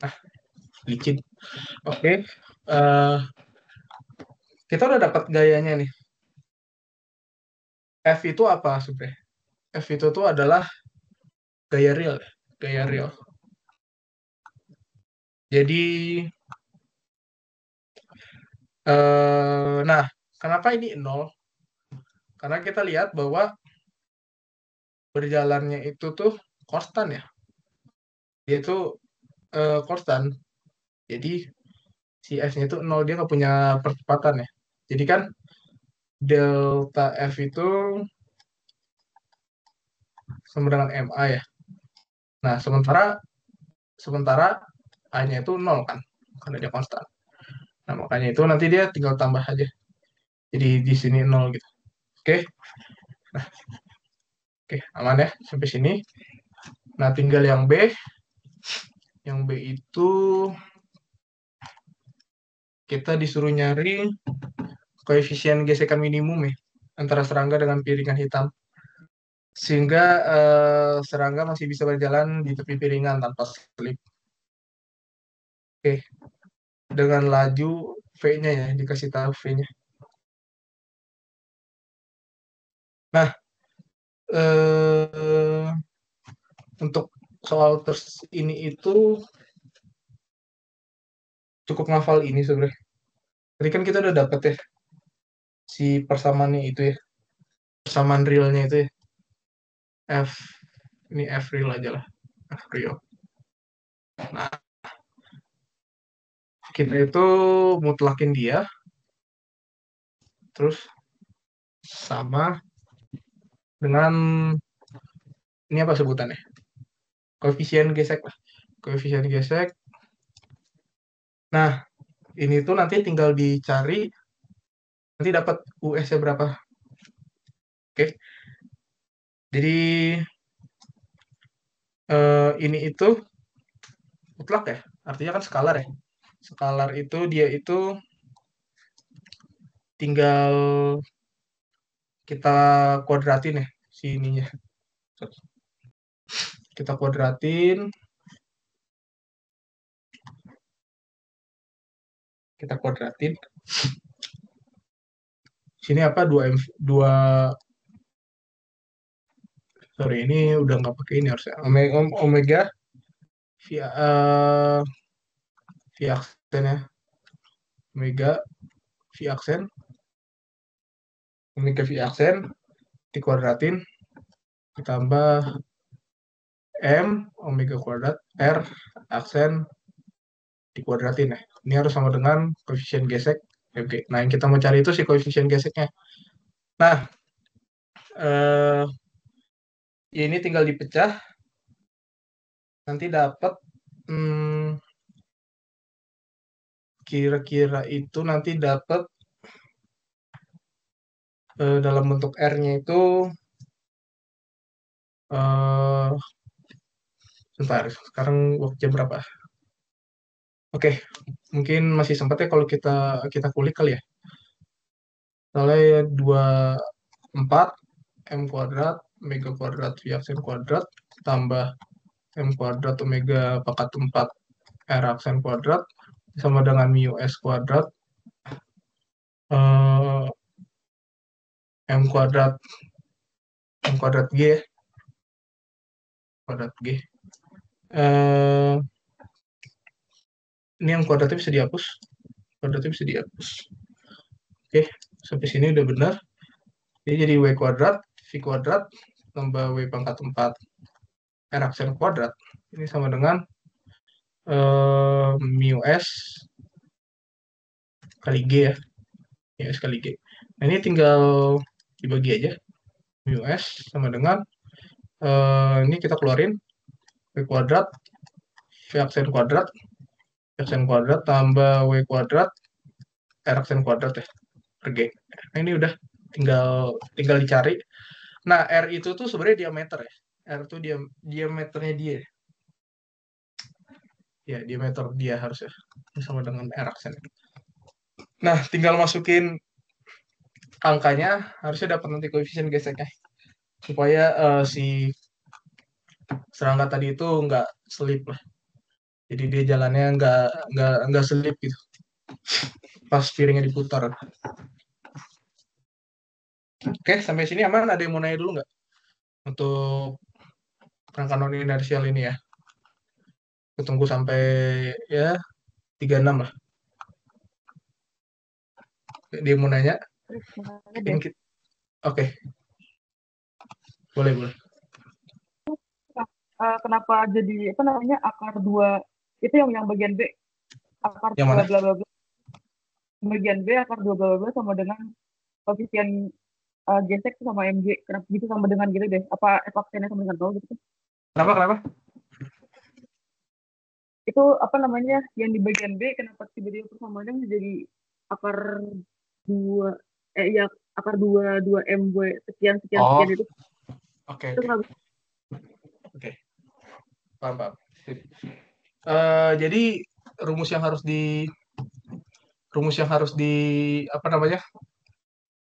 Ah, licin. Oke. Kita udah dapat gayanya nih. F itu apa sebenarnya? F itu tuh adalah gaya real. Gaya real. Jadi, nah, kenapa ini 0? Karena kita lihat bahwa berjalannya itu tuh konstan ya. Dia itu konstan. Jadi, si F-nya itu 0, dia nggak punya percepatan ya. Jadi kan, delta F itu sama dengan MA ya. Nah, sementara A-nya itu 0 kan, karena dia konstan. Nah, makanya itu nanti dia tinggal tambah aja. Jadi di sini 0 gitu. Oke. Nah, oke, aman ya sampai sini. Nah, tinggal yang B. Yang B itu kita disuruh nyari koefisien gesekan minimum ya antara serangga dengan piringan hitam. Sehingga serangga masih bisa berjalan di tepi piringan tanpa slip. Oke, dengan laju V-nya ya, dikasih tahu V-nya. Nah, eh, untuk soal ini itu cukup ngafal ini sebenarnya. Tadi kan kita udah dapet ya si persamaannya itu ya, persamaan realnya itu ya. F, ini F real aja lah, F real. Nah, kita itu mutlakin dia, terus sama dengan ini apa sebutannya? Koefisien gesek lah. Koefisien gesek. Nah, ini tuh nanti tinggal dicari, nanti dapat US-nya berapa. Oke, jadi ini itu mutlak ya, artinya kan skalar ya. Skalar itu dia itu tinggal kita kuadratin ya, si ininya. Kita kuadratin, kita kuadratin. Sini apa 2 sorry ini udah nggak pakai ini harusnya omega via via aksen ya, omega via aksen, omega via aksen dikuadratin ditambah m omega kuadrat r aksen dikuadratin ya. Ini harus sama dengan koefisien gesek mg. Nah, yang kita mau cari itu si koefisien geseknya. Nah, eh, ini tinggal dipecah, nanti dapat kira-kira itu nanti dapat dalam bentuk R-nya itu eh sebentar, sekarang waktunya berapa? Oke, mungkin masih sempat ya kalau kita kita kulik kali ya. Soalnya 24 M kuadrat, Omega kuadrat, V aksen kuadrat, tambah M kuadrat Omega pangkat 4 R aksen kuadrat, sama dengan mu S kuadrat, eh, M kuadrat, M kuadrat G ya, kuadrat G. Ini yang kuadratnya bisa dihapus, kuadratnya bisa dihapus. Oke, sampai sini udah benar. Jadi W kuadrat, V kuadrat, tambah W pangkat 4 R aksen kuadrat. Ini sama dengan mu S kali G ya. Mu S kali G. Nah, ini tinggal dibagi aja. Mu S sama dengan, ini kita keluarin, W kuadrat, V aksen kuadrat, V aksen kuadrat, tambah W kuadrat, R aksen kuadrat ya, per G. Nah, ini udah tinggal dicari. Nah, R itu tuh sebenarnya diameter ya. R itu diameternya dia. Ya, diameter dia harusnya. Sama dengan R aksen. Nah, tinggal masukin angkanya, harusnya dapat nanti koefisien geseknya. Supaya si serangga tadi itu nggak selip lah. Jadi dia jalannya nggak selip gitu. Pas piringnya diputar. Oke, sampai sini aman. Ada yang mau nanya dulu nggak? Untuk rangka non inersial ini ya. Aku tunggu sampai ya 36 lah. Dia mau nanya. Oke, boleh boleh. Kenapa jadi apa namanya akar 2 itu yang bagian B akar Yang 2 mana? bla bla bla, bagian B akar 2 bla bla bla sama dengan koefisien gesek sama mg, kenapa gitu sama dengan gitu deh, apa efaksennya sama dengan 0 gitu? Kenapa? Itu apa namanya yang di bagian B kenapa tiba-tiba persamaannya jadi akar 2 ya akar 2 mw sekian sekian Oh, sekian itu oke. itu kenapa? Oke. Paham, paham. Sip. Jadi rumus yang harus di apa namanya,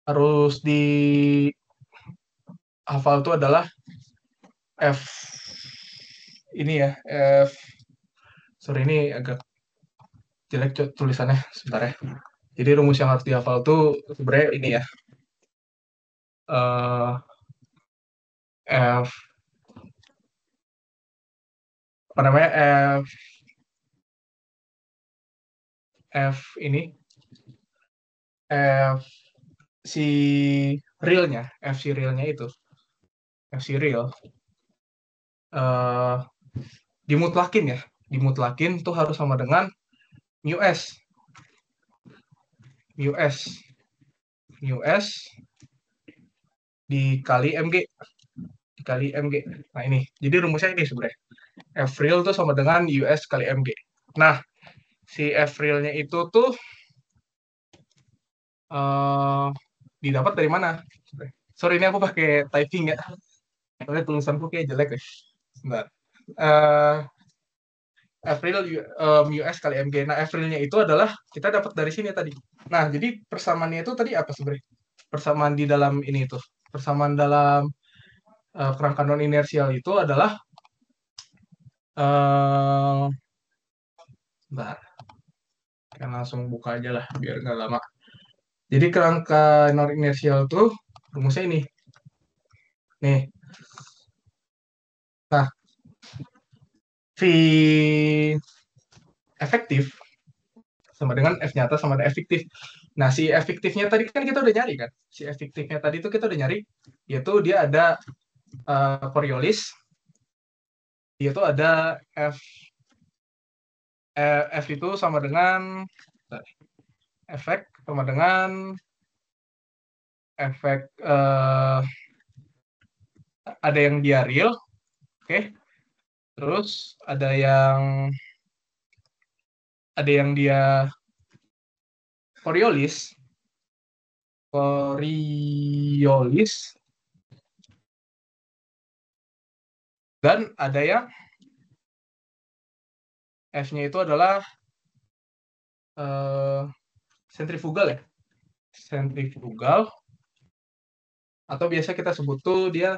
harus dihafal itu adalah F ini ya, F, sorry ini agak jelek tulisannya, sebentar ya. Jadi rumus yang harus dihafal tuh sebenarnya ini ya, eh F apa namanya, F F ini, F si realnya, F si realnya itu, F si real, eh dimutlakin ya, dimutlakin tuh harus sama dengan mu s, mu s, mu s dikali mg, dikali mg. Nah ini, jadi rumusnya ini sebenarnya. F real tuh sama dengan US kali mg. Nah, si F realnya itu tuh eh didapat dari mana? Sorry, ini aku pakai typing ya. Soalnya tulisanku kayak jelek deh. Sebentar. Eh F real US kali mg. Nah, F realnya itu adalah kita dapat dari sini tadi. Nah, jadi persamaannya itu tadi apa sebenarnya? Persamaan di dalam ini itu. Persamaan dalam kerangka non inersial itu adalah eh bentar, kan langsung buka aja lah biar nggak lama. Jadi kerangka non inersial tuh rumusnya ini. Nih. Nah, V efektif sama dengan F nyata sama dengan efektif. Nah, si efektifnya tadi kan kita udah nyari kan. Si efektifnya tadi tuh kita udah nyari, yaitu dia ada Coriolis, yaitu ada F, F itu sama dengan efek sama dengan efek ada yang dia real, oke. Okay? Terus ada yang dia Coriolis, Coriolis, dan ada yang F-nya itu adalah sentrifugal ya, sentrifugal, atau biasa kita sebut tuh dia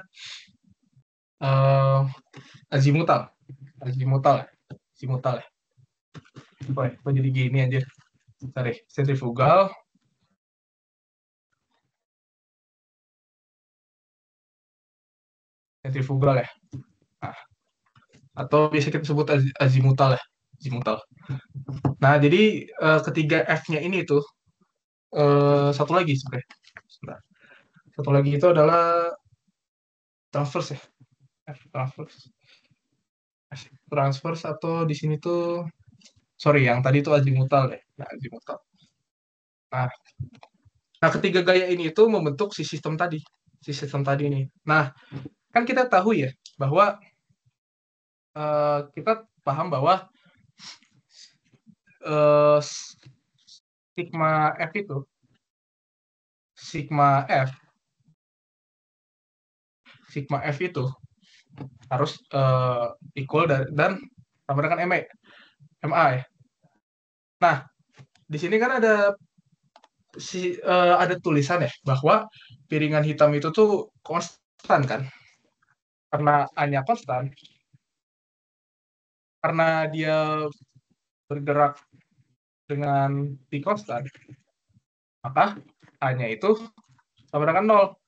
uh, azimutal, azimutal ya, azimutal ya. Kok jadi gini aja, sorry, sentrifugal, sentrifugal ya. Nah, atau biasa kita sebut azimutal ya, azimutal. Nah, jadi ketiga F-nya ini tuh satu lagi sebenarnya. Satu lagi itu adalah transverse ya. F transverse. F transverse atau di sini tuh, sorry, yang tadi itu azimutal ya. Nah, azimutal. Nah, ketiga gaya ini itu membentuk si sistem tadi. Si sistem tadi ini. Nah, kan kita tahu ya bahwa kita paham bahwa uh, sigma F itu, sigma F, sigma F itu harus equal dan sama dengan MA ya. Nah, di sini kan ada tulisan ya bahwa piringan hitam itu tuh konstan kan. Karena A-nya konstan, karena dia bergerak dengan T konstan, maka A-nya itu sama dengan 0.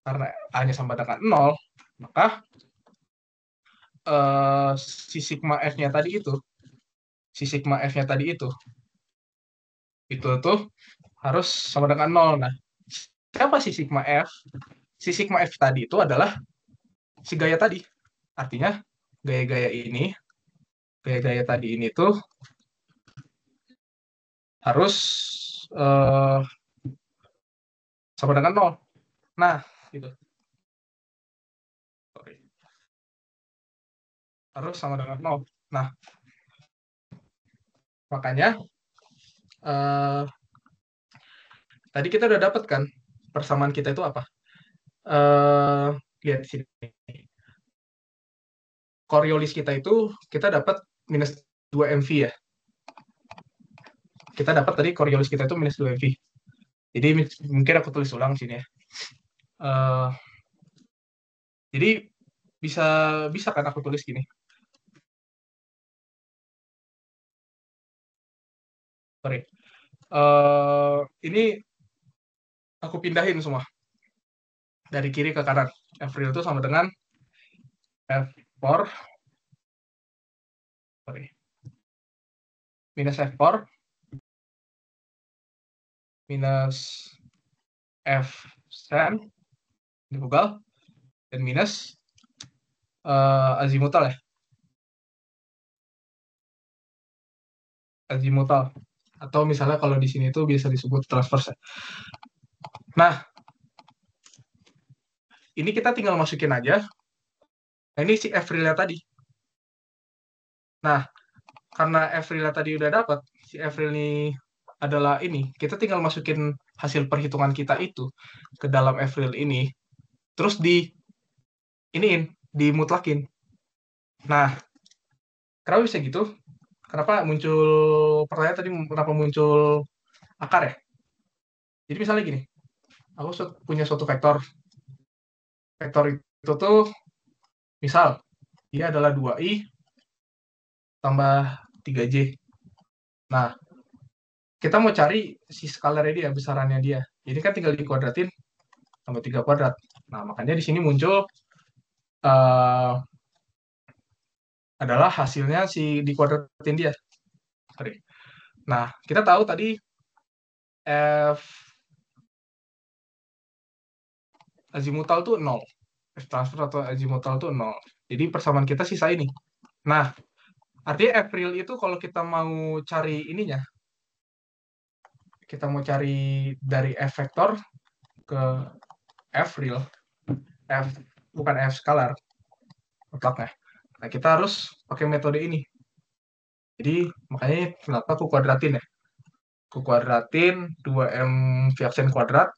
Karena A-nya sama dengan 0, maka si sigma F-nya tadi itu, si sigma F-nya tadi itu tuh harus sama dengan 0. Nah, siapa si sigma F? Si sigma F tadi itu adalah si gaya tadi. Artinya gaya-gaya ini, gaya-gaya tadi ini tuh harus uh, sama dengan 0. Nah, gitu. Sorry. Harus sama dengan 0. Nah, makanya tadi kita udah dapat kan persamaan kita itu apa? Lihat di sini. Coriolis kita itu kita dapat minus 2 MV ya. Kita dapat tadi Coriolis kita itu minus 2 MV. Jadi mungkin aku tulis ulang sini ya. Eh, jadi bisa bisa kan aku tulis gini. Sorry. Ini aku pindahin semua dari kiri ke kanan. F-real itu sama dengan F4, sorry, minus F4 minus F-sen di Google dan minus azimutal ya, azimutal, atau misalnya kalau di sini itu biasa disebut transverse ya. Nah, ini kita tinggal masukin aja. Nah, ini si F-real tadi. Nah, karena F-real tadi udah dapat, si F-real ini adalah ini, kita tinggal masukin hasil perhitungan kita itu ke dalam F-real ini, terus dimutlakin. Nah, kenapa bisa gitu? Kenapa muncul pertanyaan tadi, kenapa muncul akar ya? Jadi misalnya gini, aku punya suatu vektor. Vektor itu tuh, misal, dia adalah 2i tambah 3j. Nah, kita mau cari si skalarnya dia, besarannya dia. Jadi kan tinggal dikuadratin tambah 3 kuadrat. Nah, makanya di sini muncul uh, adalah hasilnya si dikuadratin dia. Sorry. Nah, kita tahu tadi F azimutal tuh 0. F transfer atau azimutal tuh 0. Jadi persamaan kita sisa ini. Nah, artinya F real itu kalau kita mau cari ininya, kita mau cari dari F vektor ke F real, F bukan F skalar, mutlaknya. Nah, kita harus pakai metode ini. Jadi, makanya kenapa aku kuadratin ya. Aku kuadratin 2M Vxn kuadrat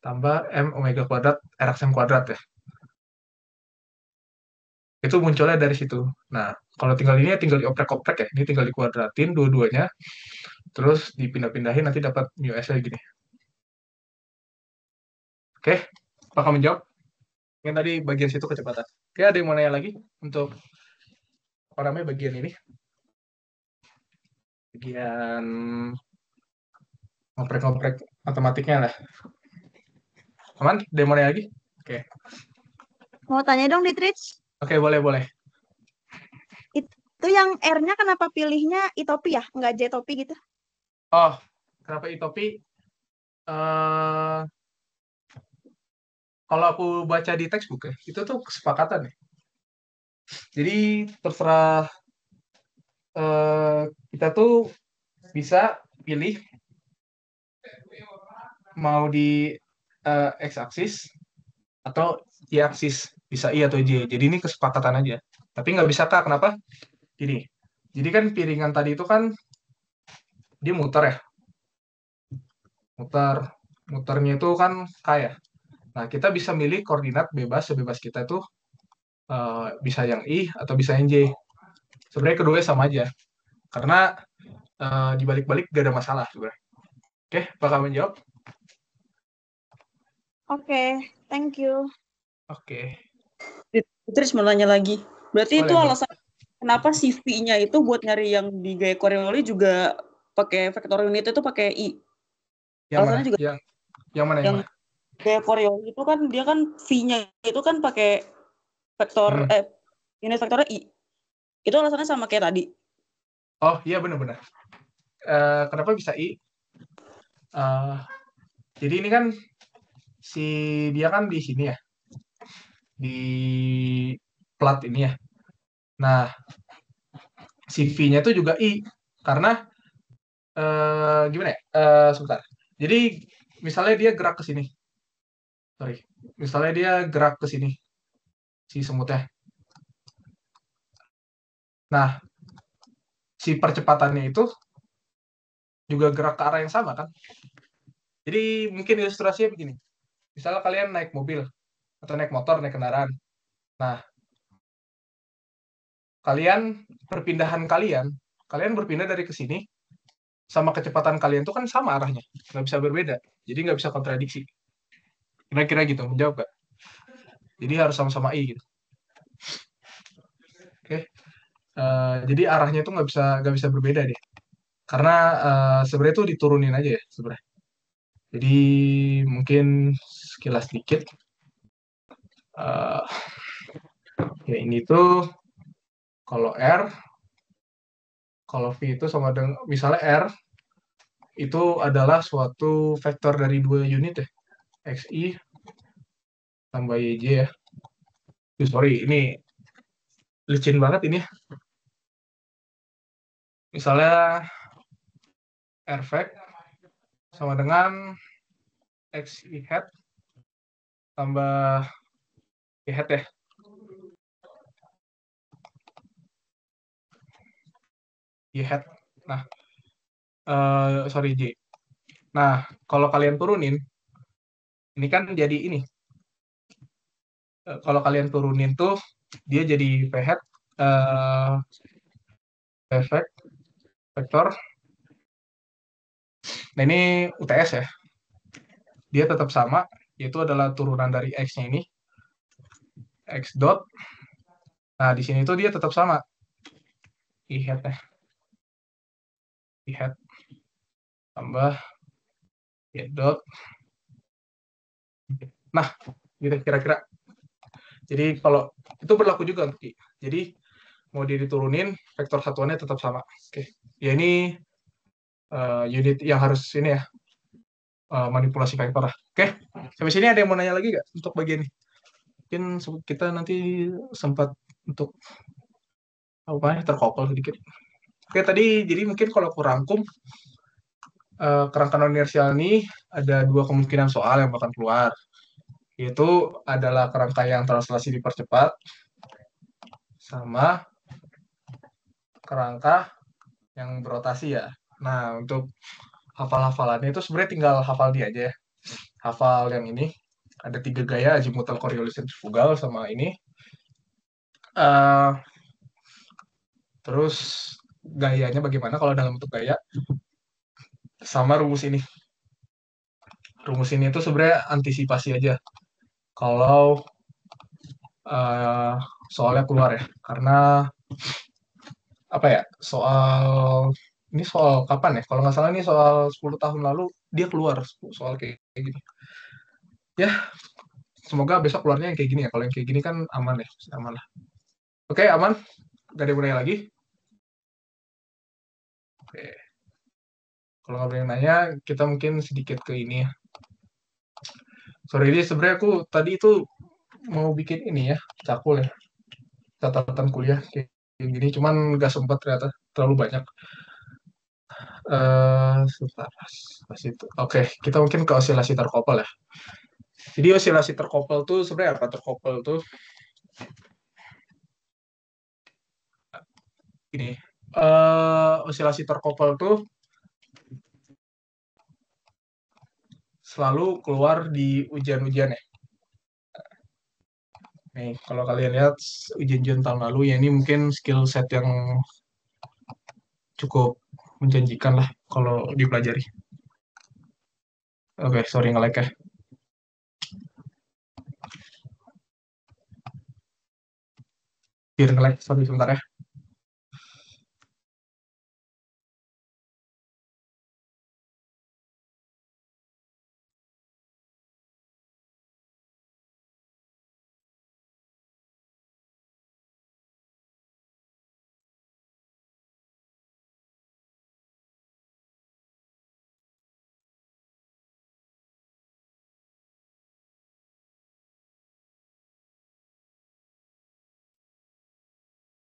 tambah M omega kuadrat Rxn kuadrat ya. Itu munculnya dari situ. Nah, kalau tinggal ini tinggal dioprek-oprek ya. Ini tinggal dikuadratin dua-duanya. Terus dipindah-pindahin nanti dapat mu S gini. Oke, apakah menjawab? Yang tadi bagian situ kecepatan. Oke, ada yang mau nanya lagi untuk apa namanya bagian ini? Bagian ngoprek-ngoprek matematiknya lah. Aman? Ada yang mau nanya lagi? Oke. Mau tanya dong, Ditrich. Oke, boleh. Itu yang R-nya kenapa pilihnya itopi ya? Nggak J-topi gitu? Oh, kenapa itopi? Kalau aku baca di textbook ya, itu tuh kesepakatan ya. Jadi terserah kita tuh bisa pilih mau di x-aksis atau y-aksis, bisa i atau j. Jadi ini kesepakatan aja. Tapi nggak bisa kak, kenapa? Gini, jadi kan piringan tadi itu kan dia muter ya, muternya itu kan k ya. Nah, kita bisa milih koordinat bebas, sebebas kita itu bisa yang i atau bisa yang j. Sebenarnya keduanya sama aja, karena dibalik-balik gak ada masalah sebenarnya. Oke, bakal menjawab? Oke, thank you. Oke. Terus mau nanya lagi. Berarti itu Boleh. alasan kenapa si V-nya itu buat nyari yang di gaya Coriolis juga pakai vektor unit itu pakai I. Yang Alasannya mana? juga Yang mana? gaya Coriolis itu kan dia kan V-nya itu kan pakai vektor unit vektornya I. Itu alasannya sama kayak tadi. Oh iya benar-benar. Kenapa bisa I? Jadi ini kan si dia kan di sini ya, di plat ini ya. Nah, si V-nya itu juga I karena gimana ya? Sebentar. Jadi misalnya dia gerak ke sini. Sorry. Misalnya dia gerak ke sini si semutnya. Nah, si percepatannya itu juga gerak ke arah yang sama kan? Jadi mungkin ilustrasinya begini. Misalnya kalian naik mobil atau naik motor, naik kendaraan. Nah, perpindahan kalian berpindah dari ke sini, sama kecepatan kalian tuh kan sama arahnya, nggak bisa berbeda, jadi nggak bisa kontradiksi. Kira-kira gitu, menjawab nggak? Jadi harus sama-sama I gitu. Oke. Jadi arahnya tuh nggak bisa berbeda deh, karena sebenarnya tuh diturunin aja ya sebenarnya. Jadi mungkin sekilas dikit, eh, ya ini tuh kalau R, kalau V itu sama dengan misalnya R itu adalah suatu vektor dari 2 unit ya, XI tambah YJ ya. Sorry, ini licin banget ini. Misalnya R vec sama dengan XI hat tambah Y hat ya. Y hat. Nah, sorry J. Nah, kalau kalian turunin, ini kan jadi ini. Kalau kalian turunin tuh, dia jadi V hat, efek, vektor. Nah, ini UTS ya. Dia tetap sama, yaitu adalah turunan dari X-nya ini. X dot. Nah, di sini tuh dia tetap sama. I hat ya. I hat tambah Y dot. Nah, gitu kira-kira. Jadi kalau itu berlaku juga untuk I. Jadi mau diturunin, vektor satuannya tetap sama. Oke. Ya ini unit yang harus ini ya, manipulasi vektor lah. Oke. Sampai sini ada yang mau nanya lagi nggak untuk bagian ini? Mungkin kita nanti sempat untuk apa ya, terkopel sedikit. Oke, tadi jadi mungkin kalau aku rangkum, kerangka non inersial ini ada 2 kemungkinan soal yang bakal keluar, yaitu adalah kerangka yang translasi dipercepat sama kerangka yang berotasi ya. Nah, untuk hafal-hafalannya itu sebenarnya tinggal hafal dia aja ya. Hafal yang ini, ada 3 gaya, azimutal, Coriolis, centrifugal sama ini. Terus gayanya bagaimana kalau dalam bentuk gaya, sama rumus ini. Rumus ini itu sebenarnya antisipasi aja kalau soalnya keluar ya, karena apa ya, ini soal kapan ya? Kalau nggak salah ini soal 10 tahun lalu dia keluar soal kayak gini. Ya, semoga besok keluarnya yang kayak gini ya. Kalau yang kayak gini kan aman ya, aman lah. Oke, aman. Gak ada yang mau nanya lagi. Oke. Kalau nggak ada yang nanya, kita mungkin sedikit ke ini ya. Sorry, ini sebenarnya aku tadi itu mau bikin ini ya, cakul ya, catatan kuliah kayak gini, cuman nggak sempat ternyata, terlalu banyak. Sebentar, pas itu. Oke, kita mungkin ke osilasi terkopel ya. Jadi osilasi terkopel tuh sebenarnya apa? Terkopel tuh ini. Osilasi terkopel tuh selalu keluar di ujian-ujian ya. Nih, kalau kalian lihat ujian-ujian tahun lalu ya, ini mungkin skill set yang cukup menjanjikan lah kalau dipelajari. Oke, sorry nge-lag ya. Biar nge-lag, sorry sebentar ya.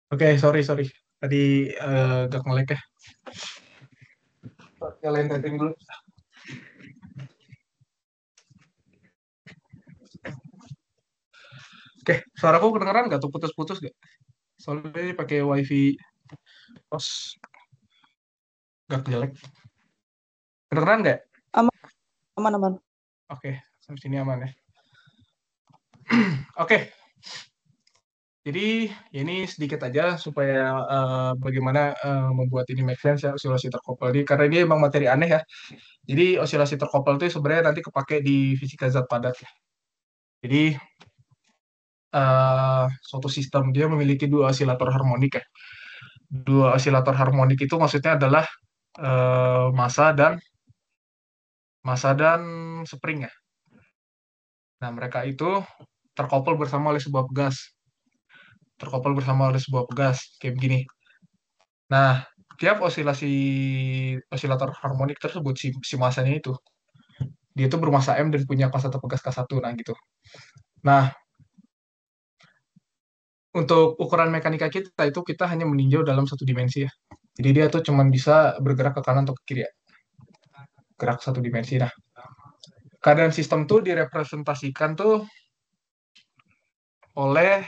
Oke, sorry. Tadi gak nge-lag ya. Nyalain setting dulu. Oke, suaraku kedengeran nggak tuh, putus-putus nggak? Soalnya ini pakai wifi pos, nggak jelek. Kedengeran nggak? Aman. Oke, sampai sini aman ya. Oke. Jadi ini sedikit aja supaya bagaimana membuat ini make sense ya osilasi terkopel ini, karena ini emang materi aneh ya. Jadi osilasi terkopel itu sebenarnya nanti kepake di fisika zat padat ya. Jadi suatu sistem dia memiliki dua osilator harmonik ya. Dua osilator harmonik itu maksudnya adalah massa dan spring ya. Nah, mereka itu terkoppel bersama oleh sebuah pegas. Kayak begini. Nah, tiap osilator harmonik tersebut, si masanya itu, dia itu bermassa M dan punya kelas satu pegas K1. Nah, gitu. Nah, untuk ukuran mekanika kita itu kita hanya meninjau dalam satu dimensi ya. Jadi dia tuh cuma bisa bergerak ke kanan atau ke kiri ya. Gerak satu dimensi. Nah, keadaan sistem tuh direpresentasikan tuh oleh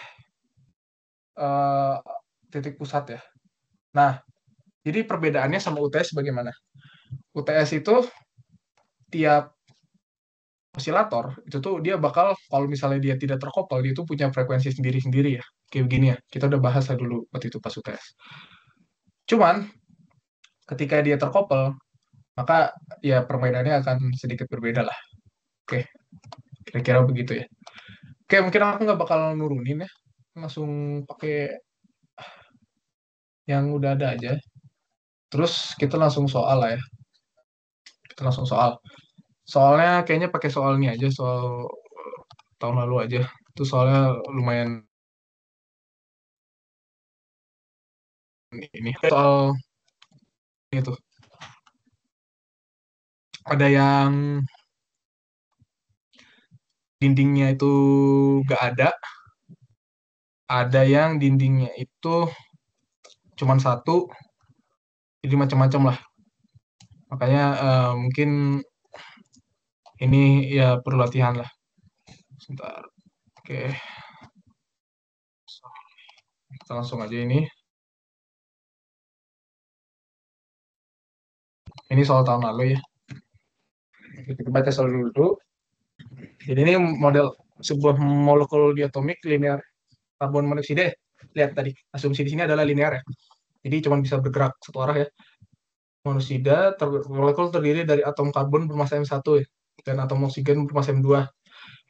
titik pusat ya. Nah, jadi perbedaannya sama UTS bagaimana? UTS itu tiap osilator itu tuh dia bakal, kalau misalnya dia tidak terkoppel, dia tuh punya frekuensi sendiri-sendiri ya. Kayak begini ya. Kita udah bahas lah dulu waktu itu pas UTS. Cuman ketika dia terkoppel, maka ya permainannya akan sedikit berbeda lah. Oke, kira-kira begitu ya. Oke, mungkin aku nggak bakal nurunin ya. Langsung pakai yang udah ada aja. Terus kita langsung soal lah ya. Kita langsung soal. Soalnya kayaknya pakai soal ini aja, soal tahun lalu aja. Itu soalnya lumayan ini. Soal itu. Ada yang dindingnya itu nggak ada yang dindingnya itu cuman satu, jadi macam-macam lah. Makanya mungkin ini ya perlu latihan lah. Sebentar. Oke. Kita langsung aja ini. Ini soal tahun lalu ya. Kita baca soal dulu. Jadi ini model sebuah molekul diatomik linear karbon monoksida. Lihat tadi, asumsi di sini adalah linear ya. Jadi cuma bisa bergerak satu arah ya. Monoksida, molekul terdiri dari atom karbon bermassa M1 ya, dan atom oksigen bermassa M2.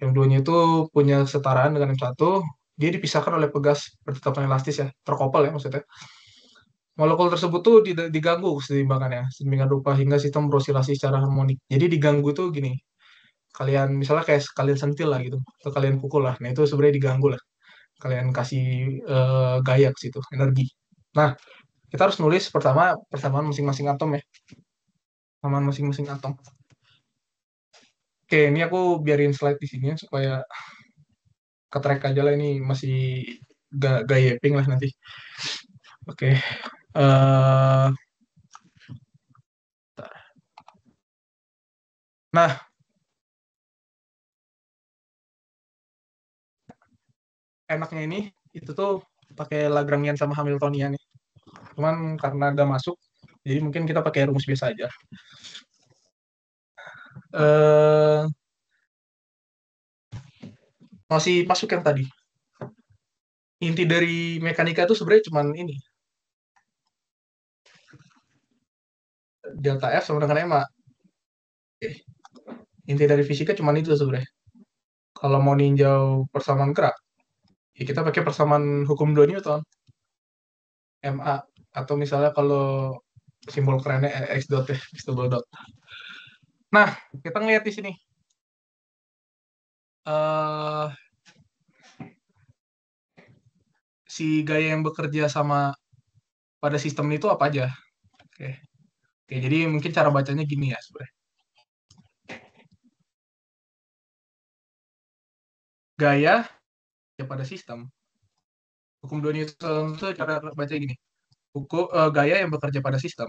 M2-nya itu punya kesetaraan dengan M1, dia dipisahkan oleh pegas bertetapkan elastis ya, terkoppel ya maksudnya. Molekul tersebut tuh diganggu keseimbangannya, sedemikian rupa hingga sistem berosilasi secara harmonik. Jadi diganggu tuh gini, kalian misalnya kayak kalian sentil lah gitu, atau kalian pukul lah, nah itu sebenarnya diganggu lah. Kalian kasih gaya ke situ, energi. Nah, kita harus nulis pertama persamaan masing-masing atom ya. Persamaan masing-masing atom. Oke, ini aku biarin slide di sini ya, supaya ketrack aja lah, ini masih gaya ping lah nanti. Oke. Nah, enaknya ini itu tuh pakai Lagrangian sama Hamiltonian ya. Cuman karena ada masuk, jadi mungkin kita pakai rumus biasa aja. Masih masuk yang tadi. Inti dari mekanika itu sebenarnya cuman ini. Delta F sama dengan MA. Inti dari fisika cuman itu sebenarnya. Kalau mau ninjau persamaan gerak, ya kita pakai persamaan hukum 2 Newton. MA. Atau misalnya kalau simbol kerennya X dot ya, X double dot. Nah, kita ngeliat di sini. Si gaya yang bekerja sama pada sistem itu apa aja? Oke. Oke, jadi mungkin cara bacanya gini ya sebenarnya. Gaya ya pada sistem. Hukum 2 Newton itu cara baca gini. Gaya yang bekerja pada sistem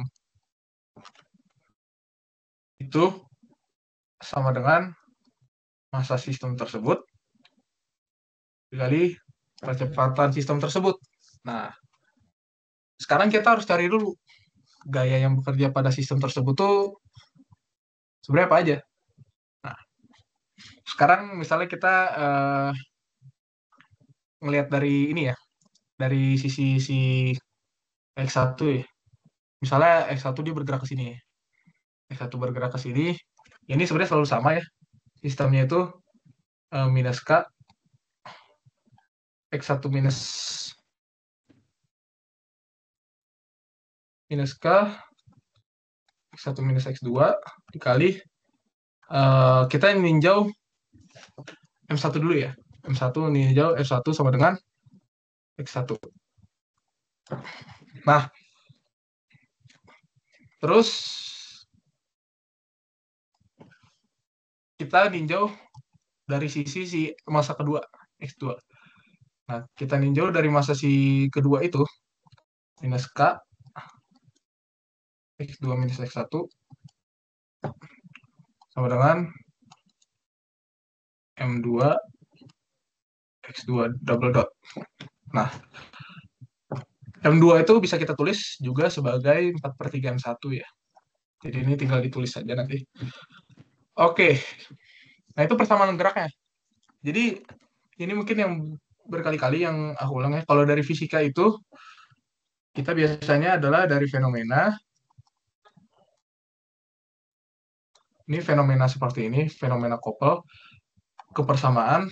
itu sama dengan massa sistem tersebut dikali percepatan sistem tersebut. Nah, sekarang kita harus cari dulu gaya yang bekerja pada sistem tersebut tuh sebenarnya apa aja. Nah, sekarang misalnya kita ngelihat dari ini ya, dari sisi si X1 ya. Misalnya X1 dia bergerak ke sini. X1 bergerak ke sini. Ini sebenarnya selalu sama ya. Sistemnya itu minus K, X1 minus K, X1 minus X2 dikali kita ninjau M1 dulu ya. M1 ninjau F1 sama dengan X1. Nah, terus kita ninjau dari sisi si masa kedua, X2. Nah, kita ninjau dari masa si kedua itu, minus K, X2 minus X1, sama dengan M2, X2 double dot. Nah, M2 itu bisa kita tulis juga sebagai 4/3 M1 ya. Jadi ini tinggal ditulis saja nanti. Oke, nah itu persamaan geraknya. Jadi ini mungkin yang berkali-kali yang aku ulang ya. Kalau dari fisika itu, kita biasanya adalah dari fenomena. Ini fenomena seperti ini, fenomena Koppel, ke persamaan,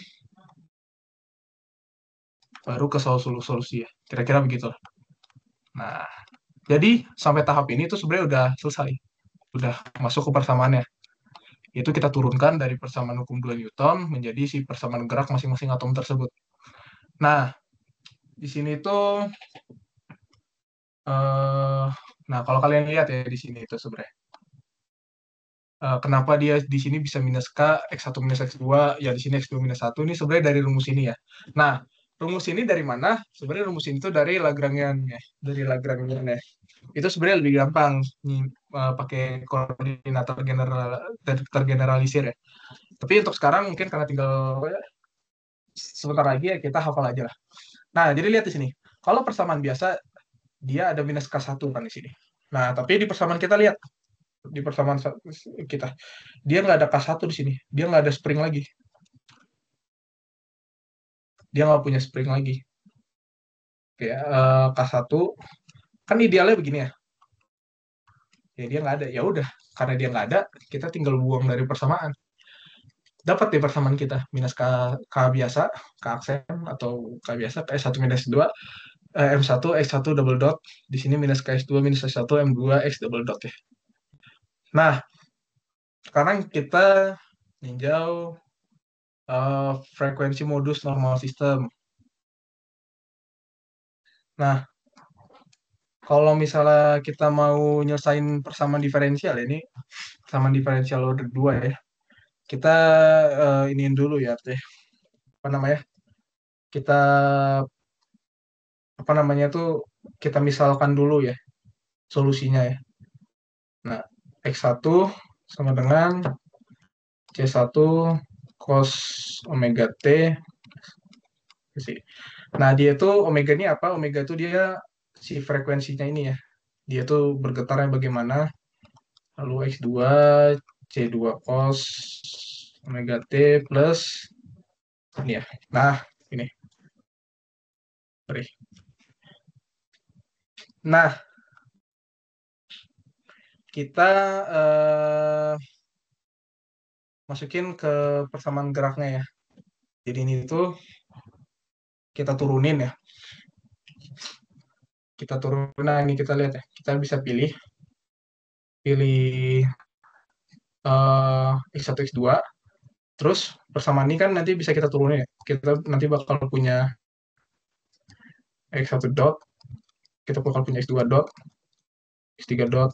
baru ke solusi ya. Kira-kira begitu. Nah, jadi sampai tahap ini itu sebenarnya udah selesai. Udah masuk ke persamaannya. Itu kita turunkan dari persamaan hukum 2 Newton menjadi si persamaan gerak masing-masing atom tersebut. Nah, di sini tuh nah kalau kalian lihat ya di sini itu sebenarnya kenapa dia di sini bisa minus K, X1 minus X2, ya di sini X2 minus 1, ini sebenarnya dari rumus ini ya. Nah, rumus ini dari mana? Sebenarnya rumus ini tuh dari Lagrangian ya. Dari Lagrangian ya. Itu sebenarnya lebih gampang nih, pakai koordinat tergeneralisir ya. Tapi untuk sekarang mungkin karena tinggal sebentar lagi ya kita hafal aja lah. Nah, jadi lihat di sini. Kalau persamaan biasa, dia ada minus K1 kan di sini. Nah, tapi di persamaan kita lihat. Di persamaan kita. Dia nggak ada K1 di sini. Dia nggak ada spring lagi. Dia nggak punya spring lagi. Oke, K1 kan idealnya begini ya. Ya dia nggak ada. Ya udah, karena dia nggak ada, kita tinggal buang dari persamaan. Dapat di persamaan kita minus K biasa, K aksen atau K biasa, K1 minus 2, M1 X1 double dot. Di sini minus KS2 minus S1 M2 X double dot ya. Nah, sekarang kita ninjau frekuensi modus normal sistem. Nah, kalau misalnya kita mau nyelesain persamaan diferensial ini, persamaan diferensial order 2 ya. Kita iniin dulu ya, teh. Apa namanya? Kita apa namanya tuh kita misalkan dulu ya solusinya ya. Nah, X1 sama dengan C1 cos omega T. Nah, dia tuh omega ini apa? Omega itu dia si frekuensinya ini ya. Dia tuh bergetarnya bagaimana? Lalu X2 C2 cos omega T plus ini ya. Nah, ini. Sorry. Nah, kita masukin ke persamaan geraknya ya. Jadi ini tuh kita turunin ya. Kita turunin, nah ini kita lihat ya. Kita bisa pilih X1, X2. Terus persamaan ini kan nanti bisa kita turunin ya. Kita nanti bakal punya X1 dot, kita bakal punya X2 dot, X3 dot,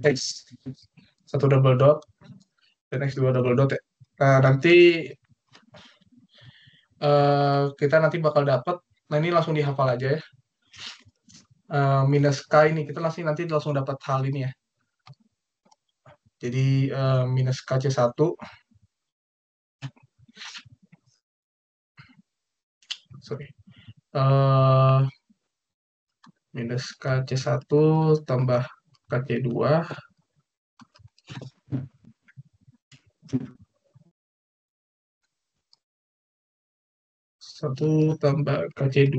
X1 double dot, dan X2 double dot ya. Nah, nanti kita nanti bakal dapat, nah ini langsung dihafal aja ya. Minus K ini, kita nanti langsung dapat hal ini ya. Jadi minus KC1 sorry. Minus KC1 tambah KC2 1 tambah KC2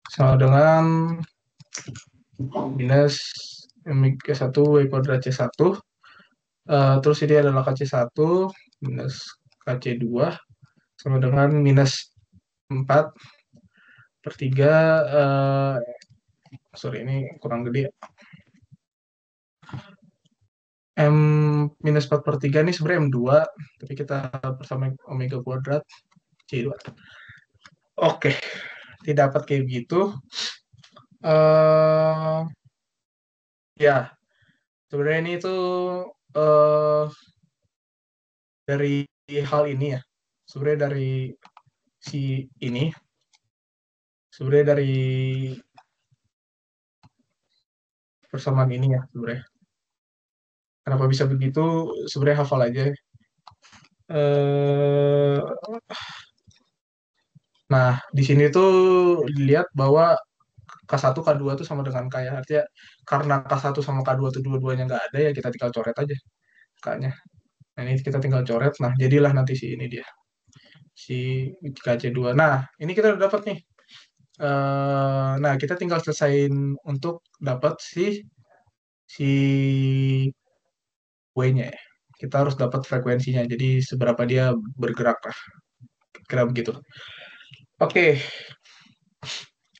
sama dengan minus MK1 W kuadrat C1. Terus ini adalah KC1 minus KC2 sama dengan minus 4 per 3. Sorry, ini kurang gede. M minus 4 per 3 ini sebenarnya M2, tapi kita bersama omega kuadrat C2. Oke, tidak dapat kayak gitu. Ya, sebenarnya ini tuh dari hal ini ya. Sebenarnya dari si ini. Sebenarnya dari persamaan ini ya sebenarnya. Kenapa bisa begitu? Sebenarnya hafal aja. Nah, di sini tuh dilihat bahwa K1, K2 tuh sama dengan K ya. Artinya karena K1 sama K2 tuh dua-duanya nggak ada ya kita tinggal coret aja K-nya. Nah, ini kita tinggal coret. Nah, jadilah nanti si ini dia. Si KC2. Nah, ini kita udah dapat nih. Nah, kita tinggal selesaiin untuk dapat si W-nya ya. Kita harus dapat frekuensinya. Jadi seberapa dia bergerak lah. Kira begitu. Oke.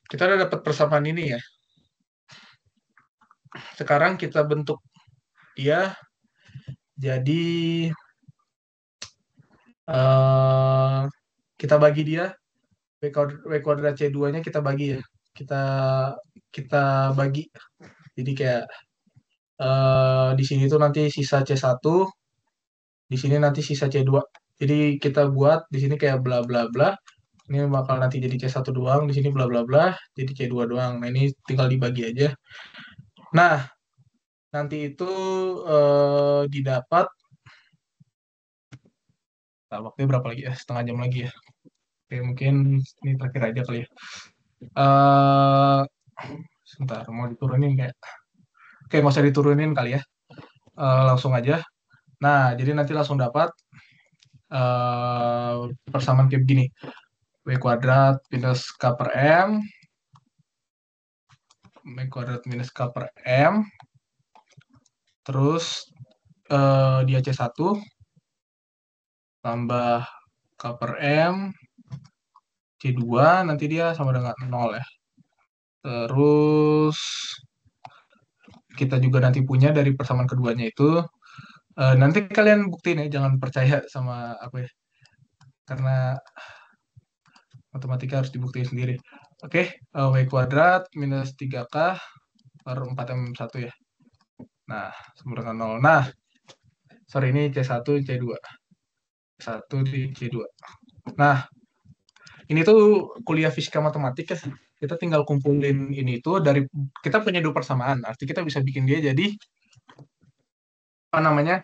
Kita udah dapat persamaan ini ya. Sekarang kita bentuk dia jadi kita bagi dia W kuadrat C2-nya kita bagi ya. Kita bagi. Jadi kayak di sini tuh nanti sisa C1, di sini nanti sisa C2. Jadi kita buat di sini kayak bla bla bla. Ini bakal nanti jadi C1 doang, di sini bla bla bla, jadi C2 doang. Nah, ini tinggal dibagi aja. Nah, nanti itu didapat waktunya berapa lagi ya? Setengah jam lagi ya. Oke, mungkin ini terakhir aja kali ya. Sebentar, mau diturunin kayak. Oke, mau saya diturunin kali ya. Langsung aja. Nah, jadi nanti langsung dapat persamaan kayak begini. W kuadrat minus K per M. W kuadrat minus K per M. Terus dia C1 tambah K per M. C2 nanti dia sama dengan 0 ya. Terus kita juga nanti punya dari persamaan keduanya itu. Nanti kalian buktiin ya, jangan percaya sama aku ya. Karena matematika harus dibuktiin sendiri. Oke, W kuadrat minus 3K per 4M1 ya. Nah, sama dengan 0. Nah, sorry ini C1, C2. C1 di C2. Nah, ini tuh kuliah fisika matematika. Kita tinggal kumpulin ini tuh dari, kita punya dua persamaan. Arti kita bisa bikin dia jadi, apa namanya,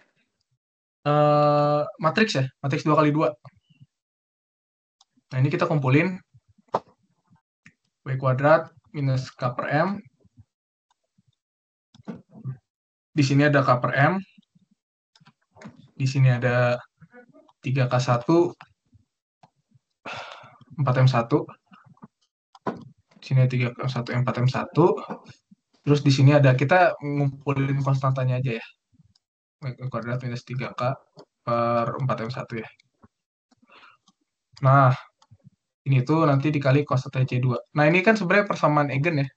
matriks ya. Matriks 2x2. Nah, ini kita kumpulin W kuadrat minus K per M. Di sini ada K per M. Di sini ada 3K1, 4M1. Di sini ada 3K1, 4M1. Terus di sini ada, kita ngumpulin konstantanya aja ya. W kuadrat minus 3K per 4M1 ya. Nah, ini tuh nanti dikali konstanta C2. Nah, ini kan sebenarnya persamaan eigen ya.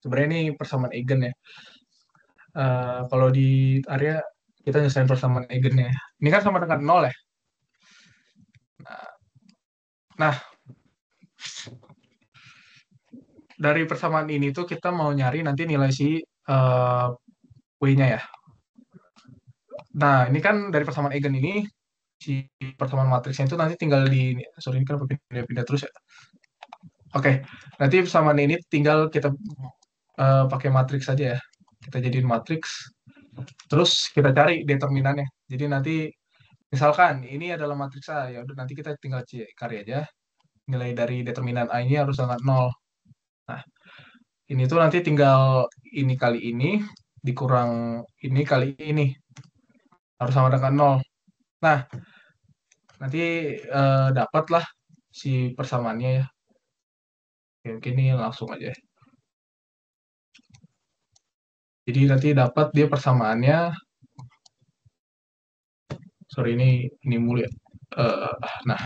Sebenarnya ini persamaan eigen ya. Kalau di area kita nyelesain persamaan eigennya. Ini kan sama dengan 0 ya. Nah, dari persamaan ini tuh kita mau nyari nanti nilai si W-nya ya. Nah, ini kan dari persamaan eigen ini, si persamaan matriksnya itu nanti tinggal di, sorry ini kan pindah-pindah terus ya. Oke, nanti persamaan ini tinggal kita pakai matriks saja ya. Kita jadiin matriks, terus kita cari determinannya. Jadi nanti misalkan ini adalah matriks A, ya udah nanti kita tinggal cari aja nilai dari determinan A ini harus dengan 0. Nah, ini tuh nanti tinggal ini kali ini dikurang ini kali ini harus sama dengan 0. Nah, nanti dapatlah si persamaannya ya. Oke, ini langsung aja. Jadi nanti dapat dia persamaannya. Sorry, ini mulu ya. Nah,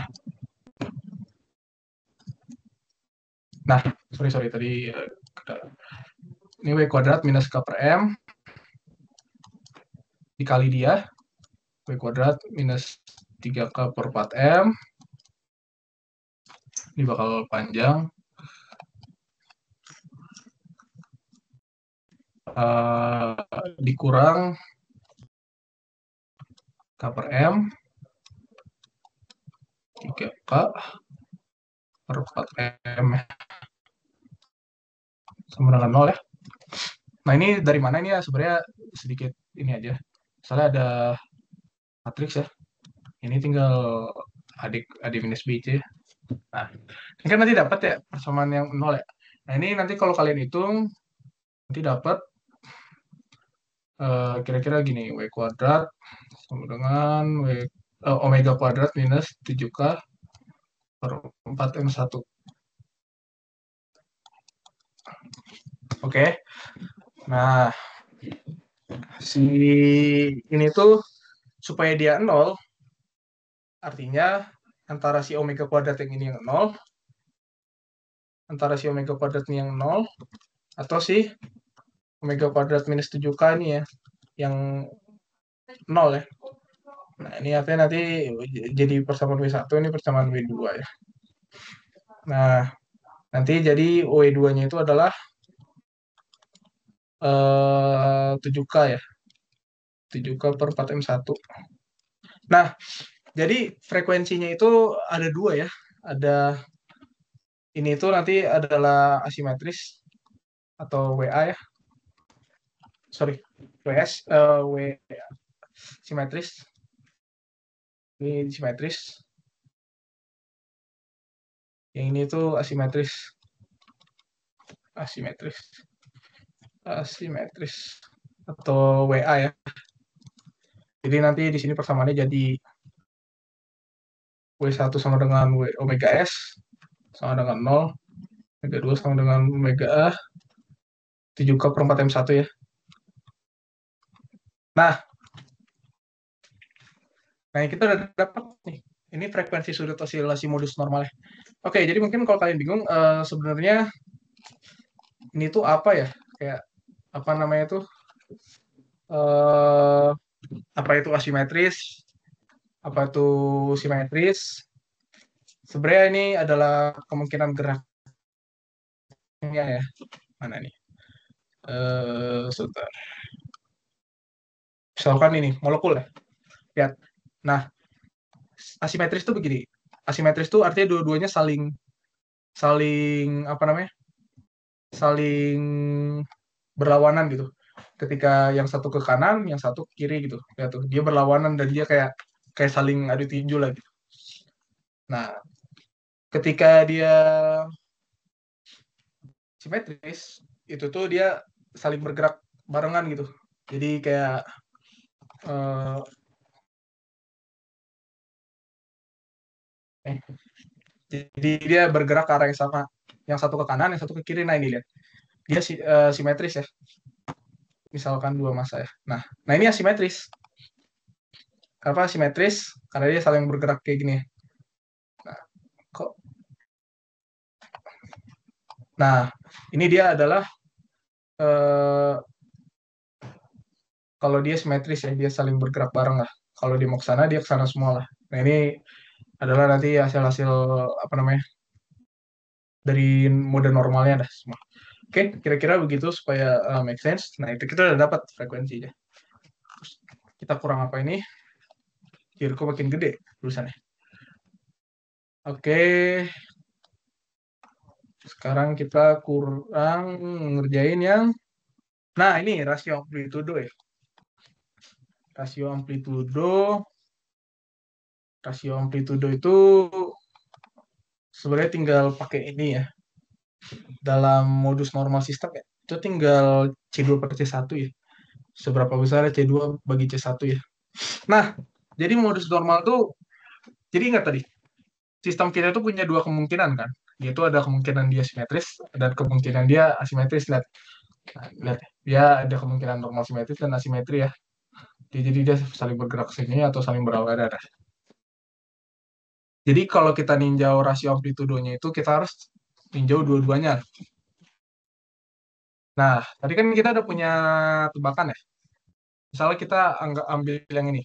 sorry tadi ini W kuadrat minus K per M dikali dia W kuadrat minus 3K per 4M. Ini bakal panjang. Dikurang K per M 3K per 4M sama dengan 0 ya. Nah, ini dari mana ini ya? Sebenarnya sedikit ini aja. Misalnya ada matriks ya. Ini tinggal adik minus B aja. Nah, ini kan nanti dapat ya persamaan yang 0 ya. Nah, ini nanti kalau kalian hitung nanti dapat kira-kira gini, W kuadrat sama dengan omega kuadrat minus 7K per 4M1. Oke. Nah, si ini tuh supaya dia 0, artinya antara si omega kuadrat yang ini yang 0, antara si omega kuadrat ini yang 0, atau si omega kuadrat minus 7K ini ya, yang 0 ya. Nah, ini artinya nanti jadi persamaan W1, ini persamaan W2 ya. Nah, nanti jadi W2-nya itu adalah 7K ya. 7K per 4M1. Nah, jadi frekuensinya itu ada 2 ya. Ada ini itu nanti adalah asimetris atau WA ya. Sorry, WS, W simetris. Ini simetris. Yang ini tuh asimetris. Asimetris atau WA ya. Jadi nanti di sini persamaannya jadi W1 sama dengan W omega S sama dengan 0, omega 2 sama dengan omega A, 7K per 4M1 ya. Nah, kita udah dapat nih. Ini frekuensi sudut osilasi modus normalnya. Oke, jadi mungkin kalau kalian bingung, sebenarnya ini tuh apa ya? Kayak apa namanya tuh? Apa itu asimetris? Apa itu simetris? Sebenarnya ini adalah kemungkinan geraknya ya. Mana nih? Sebentar. Misalkan ini molekul ya. Lihat. Nah, asimetris itu begini. Asimetris itu artinya dua-duanya saling apa namanya? Saling berlawanan gitu. Ketika yang satu ke kanan, yang satu ke kiri gitu. Ya tuh, dia berlawanan dan dia kayak saling adu tinju lah gitu. Nah, ketika dia simetris, itu tuh dia saling bergerak barengan gitu. Jadi kayak jadi dia bergerak ke arah yang sama. Yang satu ke kanan, yang satu ke kiri. Nah, ini lihat. Dia simetris ya. Misalkan dua massa ya. Nah ini asimetris. Kenapa asimetris? Karena dia saling bergerak kayak gini. Nah, ini dia adalah kalau dia simetris ya, dia saling bergerak bareng lah. Kalau dia mau ke sana, dia ke sana semua lah. Nah, ini adalah nanti hasil-hasil apa namanya? Dari mode normalnya dah semua. Oke, kira-kira begitu supaya make sense. Nah, itu kita udah dapat frekuensinya. Terus kita kurang apa ini? Kirko makin gede tulisannya. Oke. Sekarang kita kurang ngerjain yang ini rasio amplitudo ya. Rasio amplitudo itu sebenarnya tinggal pakai ini ya. Dalam modus normal sistem ya, itu tinggal C2 per C1 ya. Seberapa besar C2 bagi C1 ya. Nah, jadi modus normal tuh, jadi ingat tadi, sistem kita itu punya dua kemungkinan kan. Dia itu ada kemungkinan dia simetris dan kemungkinan dia asimetris. Lihat, lihat, dia ada kemungkinan normal simetris dan asimetri ya. Jadi dia saling bergerak ke sini atau saling berlawanan. Jadi kalau kita ninjau rasio amplitudonya itu kita harus ninjau dua-duanya. Nah, tadi kan kita udah punya tebakan ya. Misalnya kita ambil yang ini.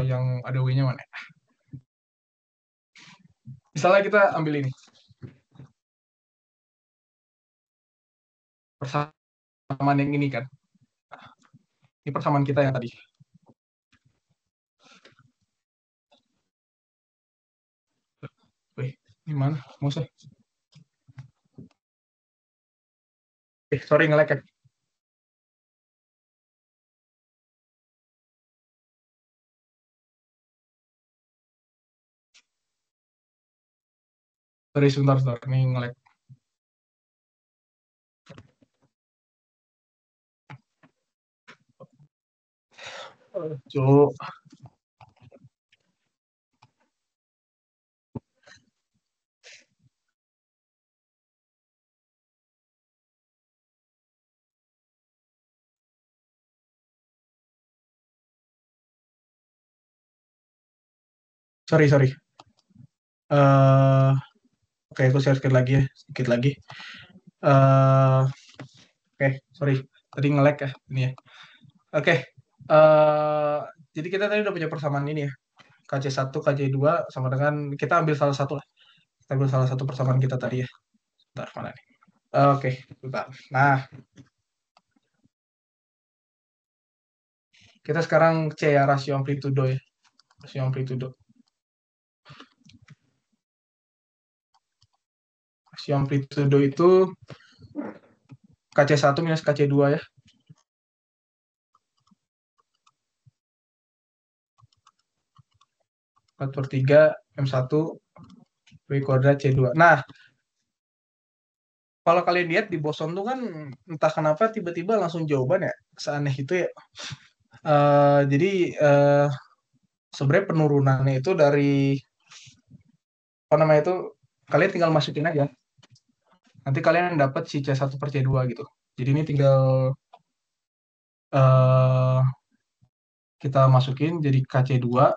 Yang ada W-nya mana? Misalnya kita ambil ini. Persamaan yang ini kan. Ini persamaan kita yang tadi. Wih, ini mana? Musuh. Sorry nge-lag ya. Sorry, sebentar. Ini nge-lag. Cuk. Sorry. Oke, aku share sedikit lagi ya. Sedikit lagi. Oke, sorry. Tadi nge-lag ya. Ini ya. Oke. Jadi kita tadi udah punya persamaan ini ya. KC1, KC2 sama dengan kita ambil salah satu lah. Kita ambil salah satu persamaan kita tadi ya. Bentar, mana nih? Oke, bentar. Nah, kita sekarang C ya, rasio amplitudo ya. Rasio amplitudo. Rasio amplitudo itu KC1 minus KC2 ya. 4/3 M1 W kuadrat C2. Nah, kalau kalian lihat di boson tuh kan entah kenapa tiba-tiba langsung jawaban ya. Seaneh itu ya. Jadi sebenarnya penurunannya itu dari apa namanya itu kalian tinggal masukin aja. Nanti kalian dapat si C1/C2 gitu. Jadi ini tinggal kita masukin jadi KC2.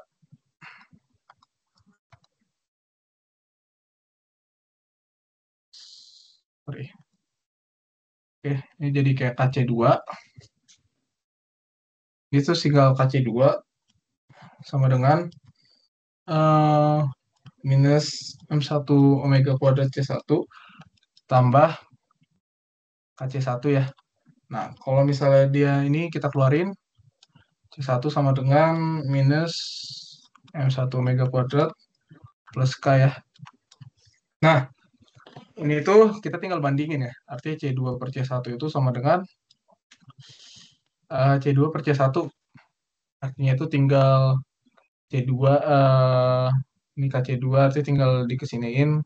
Sorry. Oke, ini jadi kayak KC2. Itu tinggal KC2 sama dengan minus M1 omega kuadrat C1 tambah KC1 ya. Nah, kalau misalnya dia ini kita keluarin C1 sama dengan minus M1 omega kuadrat plus K ya. Nah, ini tuh kita tinggal bandingin ya. Artinya C2/C1 itu sama dengan C2/C1. Artinya itu tinggal C2 ini KC2 artinya tinggal dikesiniin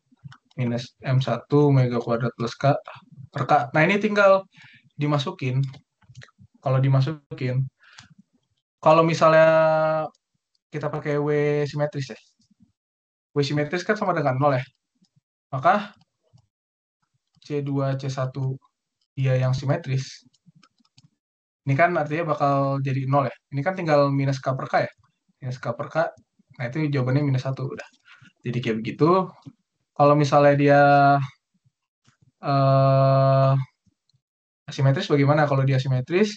minus M1 omega kuadrat plus K per K. Nah, ini tinggal dimasukin. Kalau misalnya kita pakai W simetris ya. W simetris kan sama dengan 0 ya. Maka C2, C1 dia yang simetris. Ini kan artinya bakal jadi 0 ya. Ini kan tinggal minus K per K ya. Minus K per K. Nah, itu jawabannya minus 1 udah. Jadi kayak begitu. Kalau misalnya dia asimetris bagaimana? Kalau dia asimetris,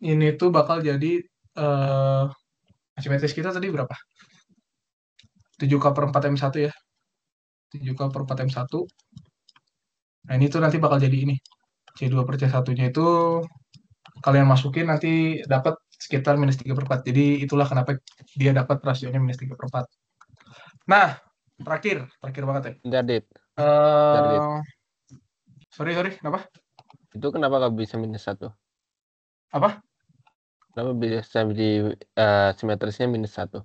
ini tuh bakal jadi asimetris kita tadi berapa? 7K/4M1 ya. 7K/4M1. Nah, ini tuh nanti bakal jadi ini. C2/C1-nya itu kalian masukin nanti dapat sekitar minus 3/4. Jadi itulah kenapa dia dapat rasionya minus 3/4. Nah, terakhir banget ya. Jadit. Sorry, kenapa? Itu kenapa nggak bisa minus 1? Apa? Kenapa bisa di simetrisnya minus 1?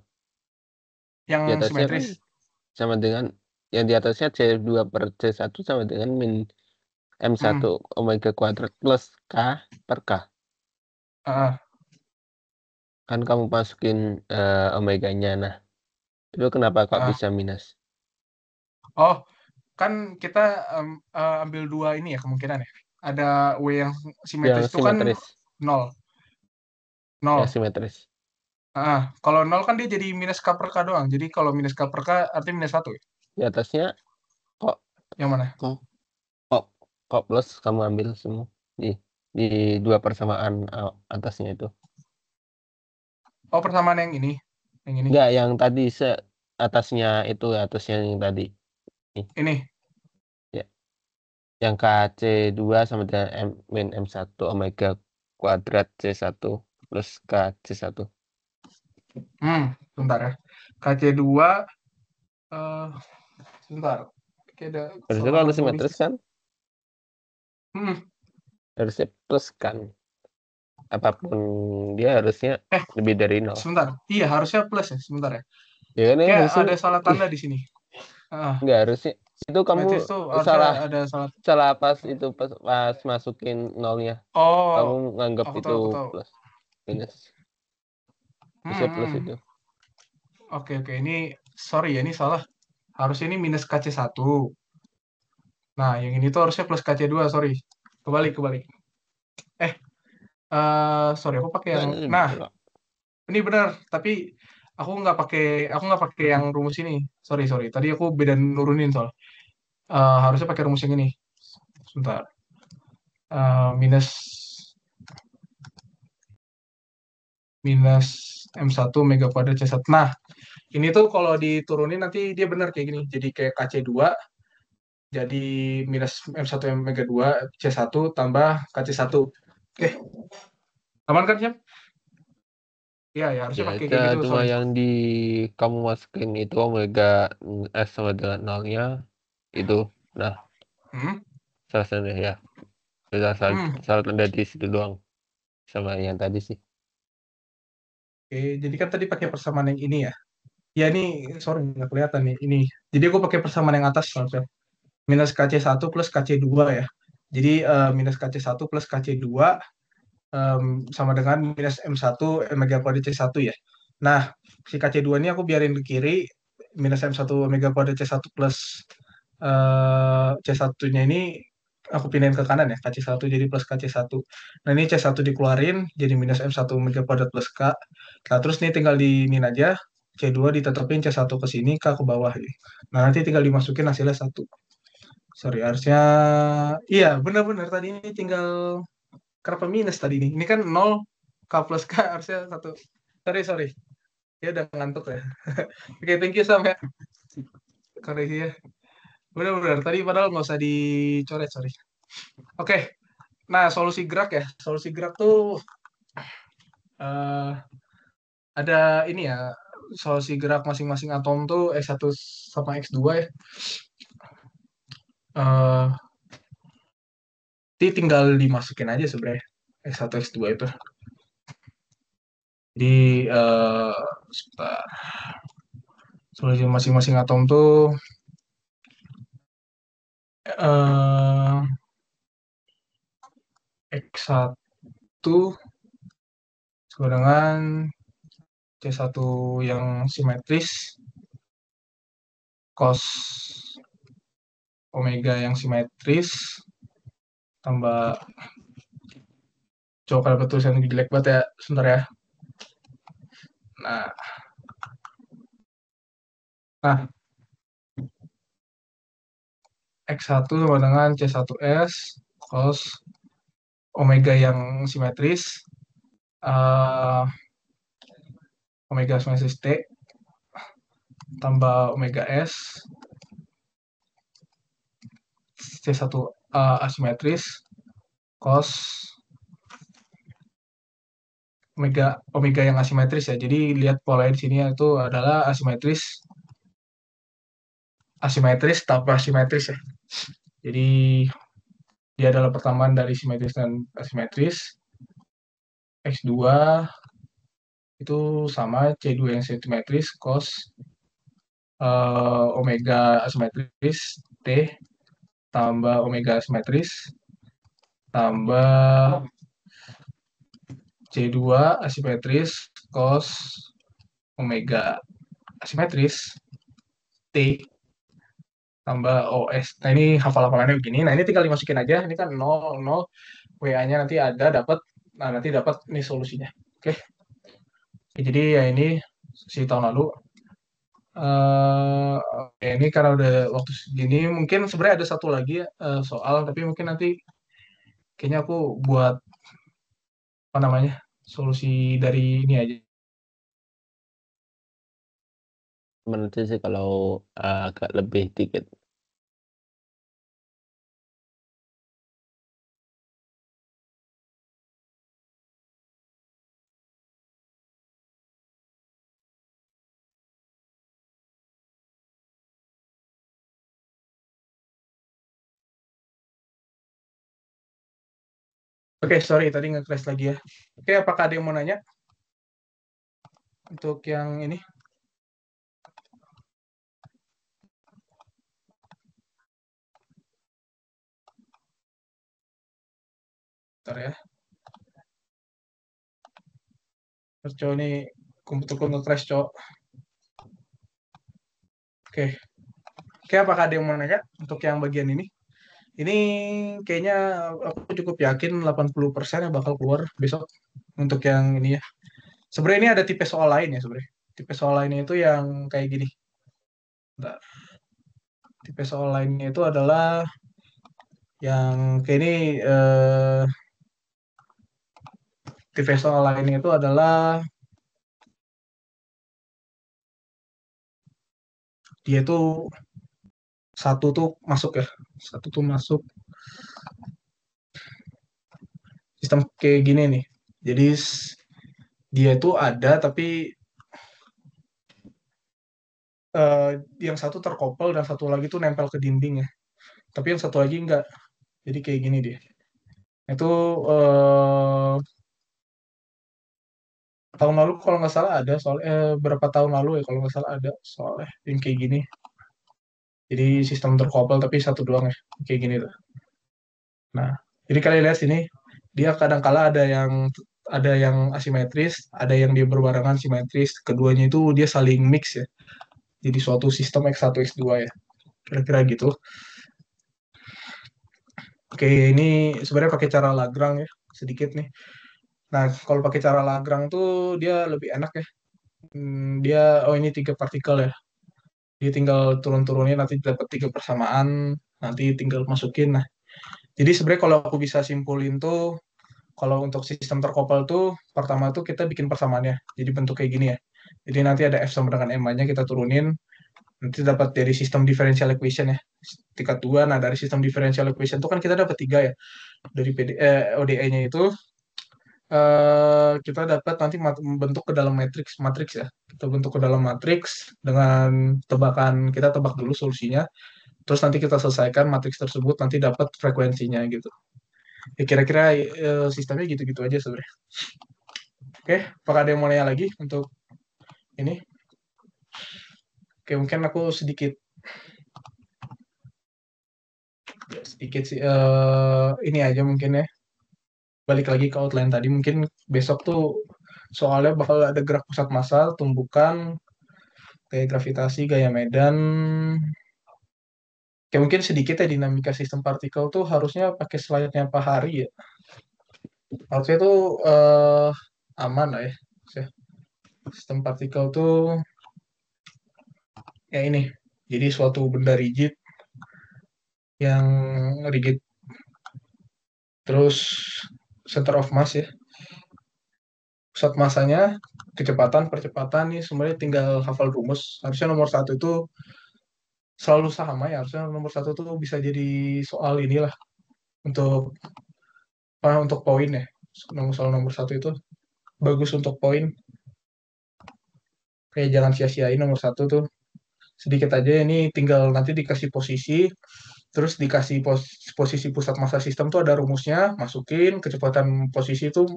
Yang Di atasnya simetris. Kan sama dengan yang di atasnya C2/C1 sama dengan min M1 omega kuadrat plus K per K. Kan kamu masukin omeganya. Nah, Itu kenapa kok Ah. bisa minus? Oh, kan kita ambil dua ini ya kemungkinan ya. Ada W yang simetris Yang itu kan simetris. 0. Yang 0. simetris. Kalau 0 kan dia jadi minus K per K doang. Jadi kalau minus K per K artinya minus 1 ya? Di atasnya kok Yang mana? kok plus kamu ambil semua di dua persamaan atasnya itu. Oh, persamaan yang ini. Yang ini. Enggak, yang tadi atasnya itu, atasnya yang tadi. Ini. Yang KC2 sama dengan min M1 omega kuadrat C1 plus KC1. Sebentar ya. KC2 sebentar. Harusnya kalau simetris kan harusnya plus kan. Apapun dia harusnya lebih dari 0. Sebentar. Iya, harusnya plus ya. Sebentar ya. Ya kan Kayak harusnya, ada salah tanda di sini. enggak harusnya. Itu kamu Simetris tuh harusnya ada salah pas itu pas masukin nolnya. Oh, Kamu nganggap aku itu tahu. plus minus. Bisa plus itu. Oke. Ini sorry ya, ini salah. Harusnya ini minus KC1. Nah, yang ini tuh harusnya plus KC2, sorry. Kebalik. Sorry, aku pakai yang ini benar, tapi aku nggak pakai yang rumus ini. Sorry. Tadi aku beda nurunin soal. Harusnya pakai rumus yang ini. Sebentar. Minus M1 omega kuadrat C1. Nah, ini tuh kalau diturunin nanti dia benar kayak gini. Jadi kayak KC2 jadi minus M1 omega 2 C1 tambah KC1. Oke. Aman kan, Siap? Iya, ya harusnya pakai kayak gitu. Cuma Sorry. yang kamu masukin itu omega S sama dengan nolnya itu. Nah, selesai ya. Salah tanda di situ doang. Sama yang tadi sih. Oke, jadi kan tadi pakai persamaan yang ini ya. Ya ini, sorry nggak kelihatan nih. Ini. Jadi aku pakai persamaan yang atas harusnya. Minus KC1 plus KC2 ya. Jadi minus KC1 plus KC2 sama dengan minus M1 omega kuadrat C1 ya. Nah, si KC2 ini aku biarin ke kiri, minus M1 omega kuadrat C1 plus C1-nya ini aku pindahin ke kanan ya, KC1 jadi plus KC1. Nah, ini C1 dikeluarin, jadi minus M1 omega kuadrat plus K. Nah, terus ini tinggal diinin aja, C2 ditetepin, C1 ke sini, K ke bawah. Nah, nanti tinggal dimasukin hasilnya 1. Sorry, harusnya, iya benar-benar tadi ini tinggal kenapa minus tadi ini? Ini kan 0 K plus K harusnya 1. Sorry. Ya udah ngantuk ya. Oke, thank you Sam ya. Koreksi ya. Benar-benar tadi padahal nggak usah dicoret, sorry. Oke. Nah, solusi gerak ya. Solusi gerak tuh ada ini ya. Solusi gerak masing-masing atom tuh X1 sama X2 ya. Jadi tinggal dimasukin aja sebenarnya X1 X2 itu. Jadi sebentar. Solusi masing-masing atom tuh X1 sama dengan C1 yang simetris cos omega yang simetris tambah coba kalau betul tulisan jelek banget ya, sebentar ya. Nah X1 sama dengan C1S cos omega yang simetris omega simetris T tambah omega S C1 asimetris cos omega yang asimetris ya. Jadi lihat polanya di sini itu adalah asimetris tambah simetris ya. Jadi dia adalah pertambahan dari simetris dan asimetris. X2 itu sama C2 yang simetris cos omega asimetris T tambah omega asimetris tambah C2 asimetris cos omega asimetris T tambah OS. Nah, ini hafal-hafalannya begini. Nah, ini tinggal dimasukin aja. Ini kan 0, 0. WA-nya nanti ada, dapat. Nah, nanti dapat nih solusinya. Oke. Oke, jadi ya ini si tahun lalu. Oke, ini karena udah waktu segini, mungkin sebenarnya ada satu lagi ya, soal, tapi mungkin nanti kayaknya aku buat apa namanya solusi dari ini aja. Menurut sih kalau agak lebih dikit. Oke, sorry tadi nge-crash lagi ya. Oke, apakah ada yang mau nanya untuk yang ini? Bentar ya. Terus cowok ini komputerku nge-crash, cowok. Oke. Oke, apakah ada yang mau nanya untuk yang bagian ini? Ini kayaknya aku cukup yakin 80% ya bakal keluar besok untuk yang ini ya. Sebenarnya ini ada tipe soal lain ya sebenarnya. Tipe soal lainnya itu yang kayak gini. Bentar. Tipe soal lainnya itu adalah yang kayak ini tipe soal lainnya itu adalah dia tuh satu tuh masuk ya. Satu tuh masuk sistem kayak gini nih. Jadi dia itu ada tapi eh, yang satu terkopel dan satu lagi tuh nempel ke dinding ya. Tapi yang satu lagi enggak. Jadi kayak gini dia. Itu tahun lalu kalau nggak salah ada soal berapa tahun lalu ya kalau nggak salah ada soalnya yang kayak gini. Jadi sistem terkopel tapi satu doang ya. Kayak gini tuh. Nah, jadi kalian lihat sini dia kadang-kala ada yang asimetris, ada yang dia berbarengan simetris. Keduanya itu dia saling mix ya. Jadi suatu sistem X1 X2 ya. Kira-kira gitu. Oke, ini sebenarnya pakai cara Lagrange ya, sedikit nih. Nah, kalau pakai cara Lagrange tuh dia lebih enak ya. Dia, oh ini tiga partikel ya. Dia tinggal turun-turunin nanti dapat tiga persamaan, nanti tinggal masukin. Nah, jadi sebenarnya kalau aku bisa simpulin tuh, kalau untuk sistem terkopel tuh, pertama tuh kita bikin persamaannya. Jadi bentuk kayak gini ya. Jadi nanti ada F sama dengan M-nya kita turunin, nanti dapat dari sistem differential equation ya. Tingkat dua, nah dari sistem differential equation itu kan kita dapat tiga ya. Dari ODE-nya itu kita dapat nanti bentuk ke dalam matriks ya. Kita bentuk ke dalam matriks dengan tebakan, kita tebak dulu solusinya, terus nanti kita selesaikan matriks tersebut, nanti dapat frekuensinya gitu. Ya kira-kira sistemnya gitu-gitu aja sebenarnya. Oke, apakah ada yang mau nanya lagi untuk ini? Oke, mungkin aku sedikit sih ini aja mungkin ya. Balik lagi ke outline tadi, mungkin besok tuh soalnya bakal ada gerak pusat massa, tumbukan, gaya gravitasi, gaya medan. Kayak mungkin sedikit ya dinamika sistem partikel tuh harusnya pakai slide-nya Pak Hari ya. Harusnya tuh aman lah ya. Sistem partikel tuh ya ini. Jadi suatu benda rigid yang rigid terus center of mass ya. Pusat masanya, kecepatan, percepatan nih sebenarnya tinggal hafal rumus. Harusnya nomor satu itu selalu sama ya. Harusnya nomor satu tuh bisa jadi soal inilah untuk untuk poin ya. Soal nomor satu itu bagus untuk poin. Kayak jangan sia-siain nomor satu tuh. Sedikit aja ini tinggal nanti dikasih posisi, terus dikasih posisi pusat massa sistem tuh ada rumusnya, masukin, kecepatan posisi itu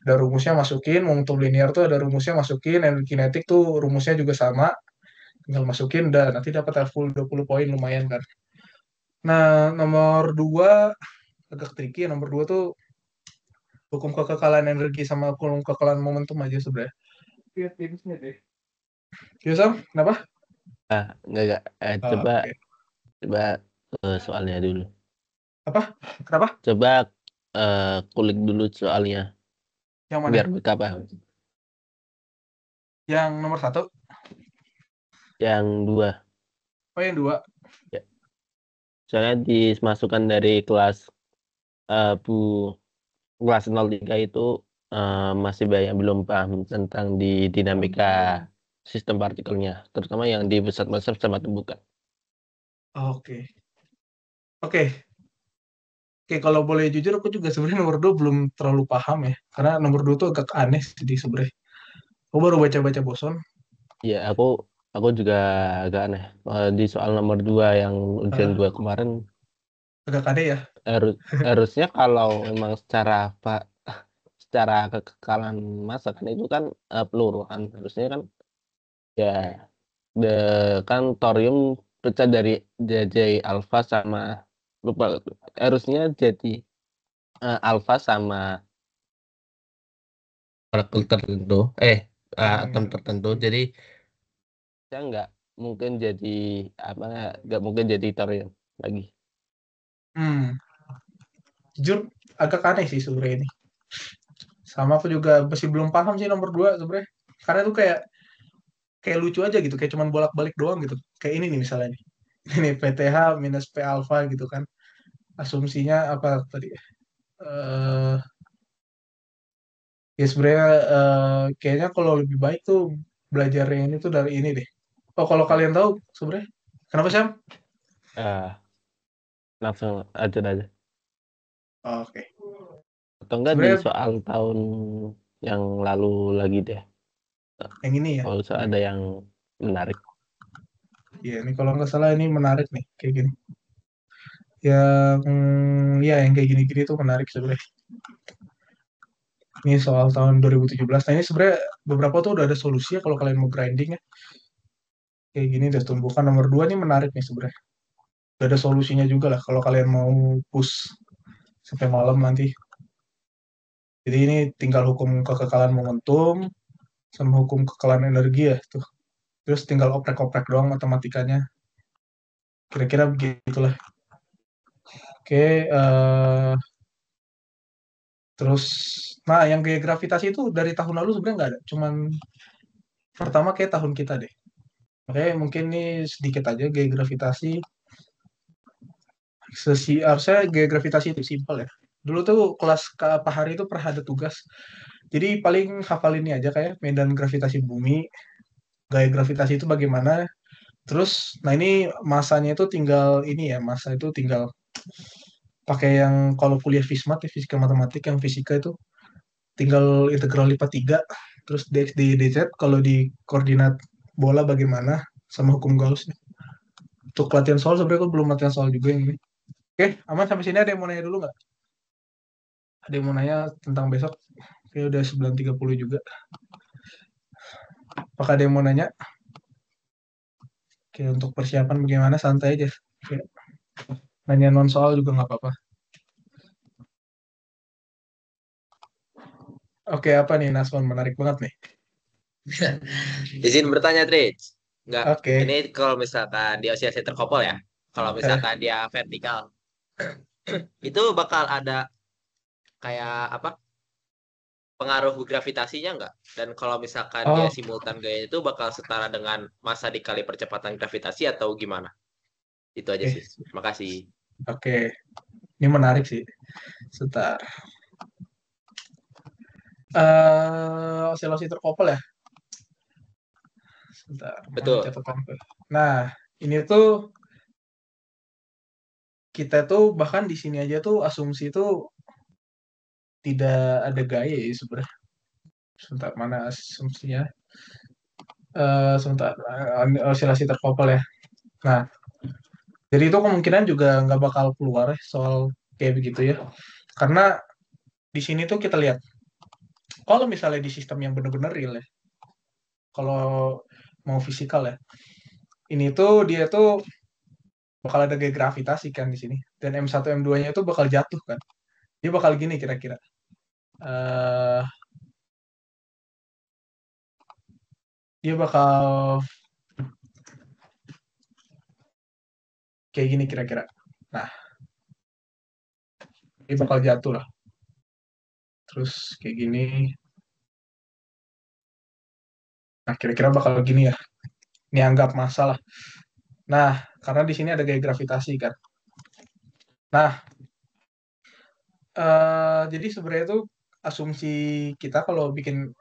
ada rumusnya, masukin, momentum linear tuh ada rumusnya, masukin, energi kinetik tuh rumusnya juga sama, tinggal masukin, dan nanti dapat full 20 poin lumayan kan. Nah, nomor 2 agak tricky ya, nomor 2 tuh hukum kekekalan energi sama hukum kekekalan momentum aja sebenarnya. Lihat tipsnya deh. Sam, kenapa? Enggak. Coba Oke. coba soalnya dulu. Apa? Kenapa? Coba kulik dulu soalnya Yang mana? biar mereka paham. Yang nomor 1? Yang 2. Oh, yang 2. Ya. Soalnya dimasukkan dari kelas Bu kelas 03 itu masih banyak belum paham tentang di dinamika sistem partikelnya, terutama yang di pusat massa sama tumbukan. Oke. Oke. Oke, kalau boleh jujur aku juga sebenarnya nomor 2 belum terlalu paham ya. Karena nomor 2 tuh agak aneh sih sebenarnya. Aku baru baca-baca boson. Ya, aku juga agak aneh. Di soal nomor 2 yang ujian Eh, 2 kemarin agak aneh ya. harusnya kalau memang secara kekekalan massa kan itu kan peluru kan harusnya kan ya kan thorium pecah dari JJ alfa sama lupa harusnya jadi alfa sama molekul tertentu atom Hmm. tertentu jadi saya nggak mungkin jadi apa nggak mungkin jadi thorium lagi. Hmm. Jujur agak aneh sih sebenarnya ini. Sama aku juga masih belum paham sih nomor 2 sebenarnya. Karena tuh kayak lucu aja gitu, kayak cuman bolak-balik doang gitu. Kayak ini nih misalnya nih. Ini PTH minus P alpha gitu kan. Asumsinya apa tadi? Eh ya sebenarnya kayaknya kalau lebih baik tuh belajarnya ini tuh dari ini deh. Oh, kalau kalian tahu sebenarnya kenapa Sam? eh Langsung aja Oh, oke. atau enggak di Sebenarnya soal tahun yang lalu lagi deh yang ini ya. kalau ada yang menarik. Ya, ini kalau nggak salah ini menarik nih kayak gini. Yang ya yang kayak gini-gini tuh menarik sebenarnya. Ini soal tahun 2017. Nah, ini sebenarnya beberapa tuh udah ada solusinya kalau kalian mau grinding ya. Kayak gini udah tumbuhkan nomor 2 nih menarik nih sebenarnya. Udah ada solusinya juga lah kalau kalian mau push sampai malam nanti. Jadi ini tinggal hukum kekekalan momentum sama hukum kekekalan energi ya tuh. Terus tinggal oprek-oprek doang matematikanya. Kira-kira begitulah. Oke, terus nah yang gaya gravitasi itu dari tahun lalu sebenarnya nggak ada. Cuman pertama kayak tahun kita deh. Oke, mungkin ini sedikit aja gaya gravitasi. Harusnya gaya gravitasi itu simpel ya. Dulu tuh kelas Pak Hari itu pernah ada tugas. Jadi paling hafal ini aja kayak medan gravitasi bumi, gaya gravitasi itu bagaimana. Terus, nah ini masanya itu tinggal ini ya, masa itu tinggal pakai yang kalau kuliah FISMAT ya, fisika matematik yang fisika itu tinggal integral lipat 3, terus dx dy dz kalau di koordinat bola bagaimana sama hukum Gauss. Untuk latihan soal sebenarnya aku belum latihan soal juga yang ini. Oke, aman sampai sini ada yang mau nanya dulu nggak? Ada yang mau nanya tentang besok? Oke, udah 9.30 juga. Apakah ada yang mau nanya? Oke, untuk persiapan bagaimana? Santai aja. Oke, nanya non soal juga nggak apa-apa. Oke, apa nih Nasman? Menarik banget nih. Izin bertanya, Trich. Enggak, Oke. ini kalau misalkan dia oscillasi terkopol ya, kalau misalkan dia vertikal, itu bakal ada kayak apa pengaruh gravitasinya enggak? Dan kalau misalkan dia Oh, simultan gaya itu bakal setara dengan massa dikali percepatan gravitasi atau gimana? Itu aja oke. sih. Makasih. Oke. Ini menarik sih. Sebentar. Oscillasi terkopol ya? Sebentar, mana Betul. catatan gue? Nah, ini tuh kita tuh bahkan di sini aja tuh asumsi tuh tidak ada gaya ya sebenarnya. Sebentar, mana asumsinya? Sebentar, oscillasi terkopol ya. Nah, jadi itu kemungkinan juga nggak bakal keluar ya soal kayak begitu ya. Karena di sini tuh kita lihat, kalau misalnya di sistem yang benar-benar real ya, kalau mau fisikal ya, ini tuh dia tuh bakal ada gaya gravitasi kan di sini. Dan M1 M2-nya itu bakal jatuh kan. Dia bakal gini kira-kira. Eh dia bakal kayak gini kira-kira. Nah, dia bakal jatuh lah. Terus kayak gini. Nah, kira-kira bakal gini ya. Ini anggap masalah. Nah, karena di sini ada gaya gravitasi kan. Nah, jadi sebenarnya itu asumsi kita kalau bikin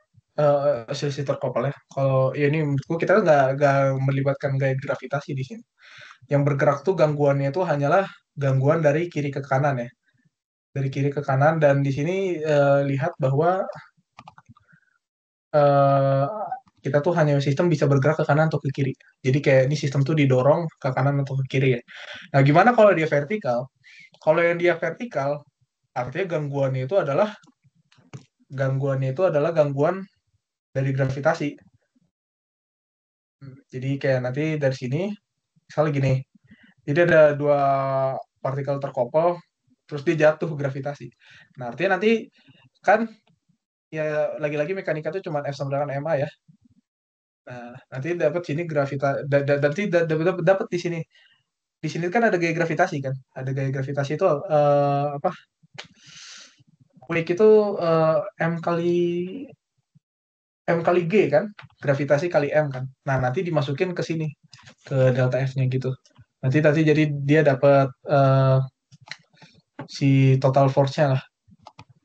selisih terkopel ya. Kalau ya ini menurutku kita nggak melibatkan gaya gravitasi di sini. Yang bergerak tuh gangguannya itu hanyalah gangguan dari kiri ke kanan ya. Dari kiri ke kanan dan di sini lihat bahwa eh, kita tuh hanya sistem bisa bergerak ke kanan atau ke kiri. Jadi kayak ini sistem tuh didorong ke kanan atau ke kiri ya. Nah, gimana kalau dia vertikal? Kalau yang dia vertikal, artinya gangguannya itu adalah gangguan dari gravitasi. Jadi kayak nanti dari sini, misalnya gini, jadi ada dua partikel terkoppel, terus dia jatuh gravitasi. Nah, artinya nanti kan ya lagi-lagi mekanika itu cuma F sama dengan ma ya. Nah, nanti dapat sini nanti dapat di sini. Di sini kan ada gaya gravitasi kan. Ada gaya gravitasi itu apa? Wake itu eh, M kali M kali G kan, gravitasi kali M kan. Nah, nanti dimasukin ke sini, ke delta F-nya gitu. Nanti jadi dia dapat si total force-nya lah.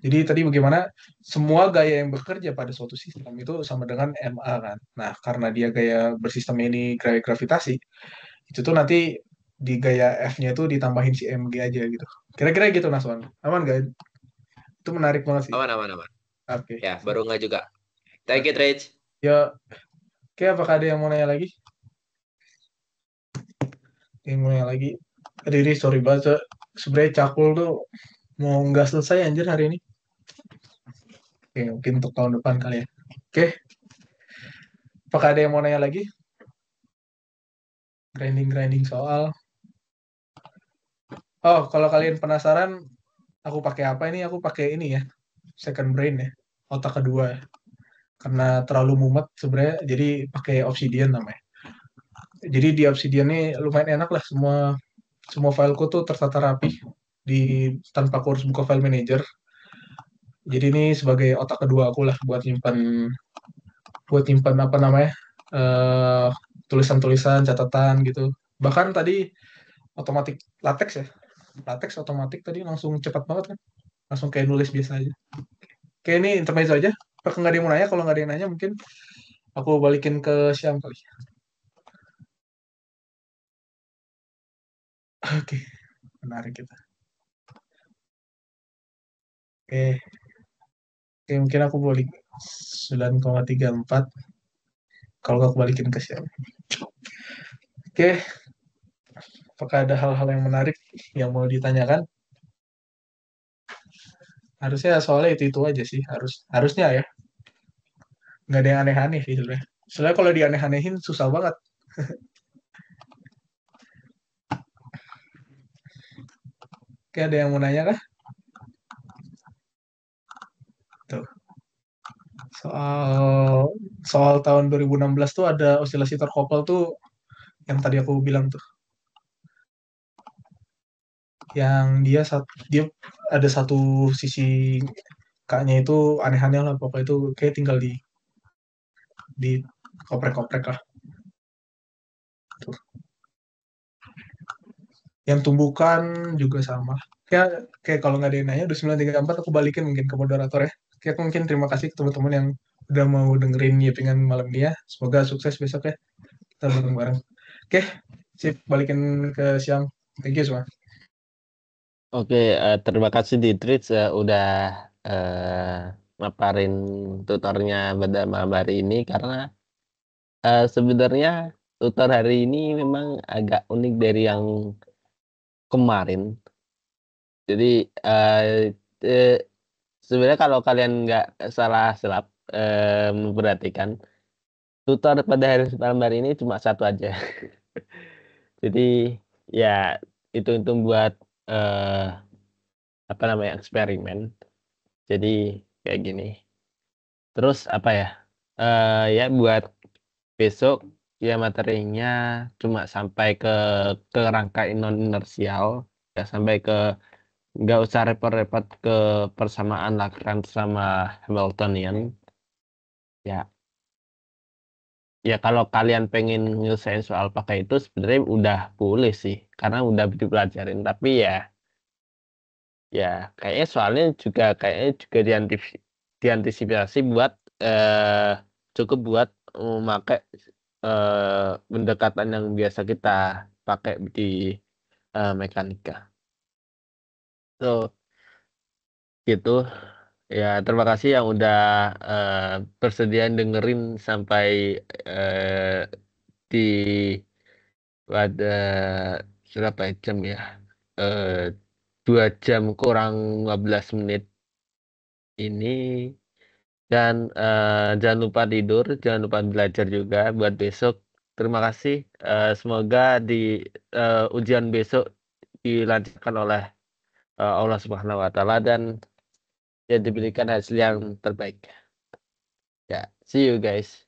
Jadi tadi bagaimana semua gaya yang bekerja pada suatu sistem itu sama dengan MA kan. Nah, karena dia gaya bersistem ini gaya gravitasi, itu tuh nanti di gaya F-nya itu ditambahin si mg aja gitu. Kira-kira gitu Naswan. Aman gak? Itu menarik banget sih. Aman, aman, aman. Oke. Ya, baru nggak juga. Thank you, Trage. Ya, oke, apakah ada yang mau nanya lagi? Yang mau nanya lagi? Riri, sorry banget. Sebenarnya cakul tuh mau nggak selesai anjir hari ini. Oke, mungkin untuk tahun depan kali ya. Oke, apakah ada yang mau nanya lagi? Grinding soal. Oh, kalau kalian penasaran, aku pakai apa ini? Aku pakai ini ya, second brain ya, otak kedua ya. Karena terlalu mumet sebenarnya, jadi pakai Obsidian namanya. Jadi di Obsidian ini lumayan enak lah, semua fileku tuh tertata rapi di tanpa aku harus buka file manager. Jadi ini sebagai otak kedua aku lah buat nyimpan apa namanya eh tulisan-tulisan, catatan gitu. Bahkan tadi otomatis latex ya, latex otomatis tadi langsung cepat banget kan, langsung kayak nulis biasa aja. Kayak ini intermezzo aja. Apakah nggak ada yang mau nanya? Kalau nggak ada yang nanya, mungkin aku balikin ke Syam kali. Oke, menarik kita. Oke, oke mungkin aku balik 9,34. Kalau aku balikin ke Syam. Oke, apakah ada hal-hal yang menarik yang mau ditanyakan? Harusnya soalnya itu aja sih, harusnya ya. Nggak ada yang aneh-aneh sih sebenarnya. Soalnya kalau dianeh-anehin susah banget. Oke, ada yang mau nanya kah? Tuh. Soal soal tahun 2016 tuh ada osilasi terkoppel tuh yang tadi aku bilang tuh. Yang dia ada satu sisi kaknya itu aneh-aneh lah pokoknya itu kayak tinggal di koprek-koprek lah. Tuh. Yang tumbukan juga sama. Kayak kalau nggak ada yang nanya, udah 9.34 aku balikin mungkin ke moderator ya. Kayak aku mungkin terima kasih ke teman-teman yang udah mau dengerin Yepingan malam ini ya. Semoga sukses besok ya. Kita bareng-bareng. Oke, sip. Balikin ke Siam. Thank you semua. Oke, terima kasih Ditrit udah maparin tutornya pada malam hari ini karena sebenarnya tutor hari ini memang agak unik dari yang kemarin. Jadi eh, sebenarnya kalau kalian nggak salah silap memperhatikan tutor pada hari malam hari ini cuma satu aja. Jadi ya itu buat eh, apa namanya eksperimen. Jadi kayak gini. Terus apa ya? Ya buat besok ya materinya cuma sampai ke rangka non inersial, nggak sampai ke nggak usah repot-repot ke persamaan Lagrange sama Hamiltonian. Ya kalau kalian pengen nyelesain soal pakai itu sebenarnya udah boleh sih, karena udah dipelajarin. Tapi ya kayaknya soalnya kayaknya juga diantisipasi buat cukup buat memakai pendekatan yang biasa kita pakai di mekanika. So gitu. Ya, terima kasih yang udah bersedia dengerin sampai eh, di pada berapa jam ya? Eh, 2 jam kurang 15 menit ini. Dan jangan lupa tidur, jangan lupa belajar juga buat besok. Terima kasih. Semoga di ujian besok dilancarkan oleh Allah Subhanahu wa Ta'ala dan ya diberikan hasil yang terbaik. Ya, see you guys.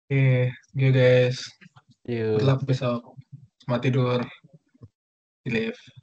Oke, oke guys. See Good you. luck besok. Selamat tidur. Di live.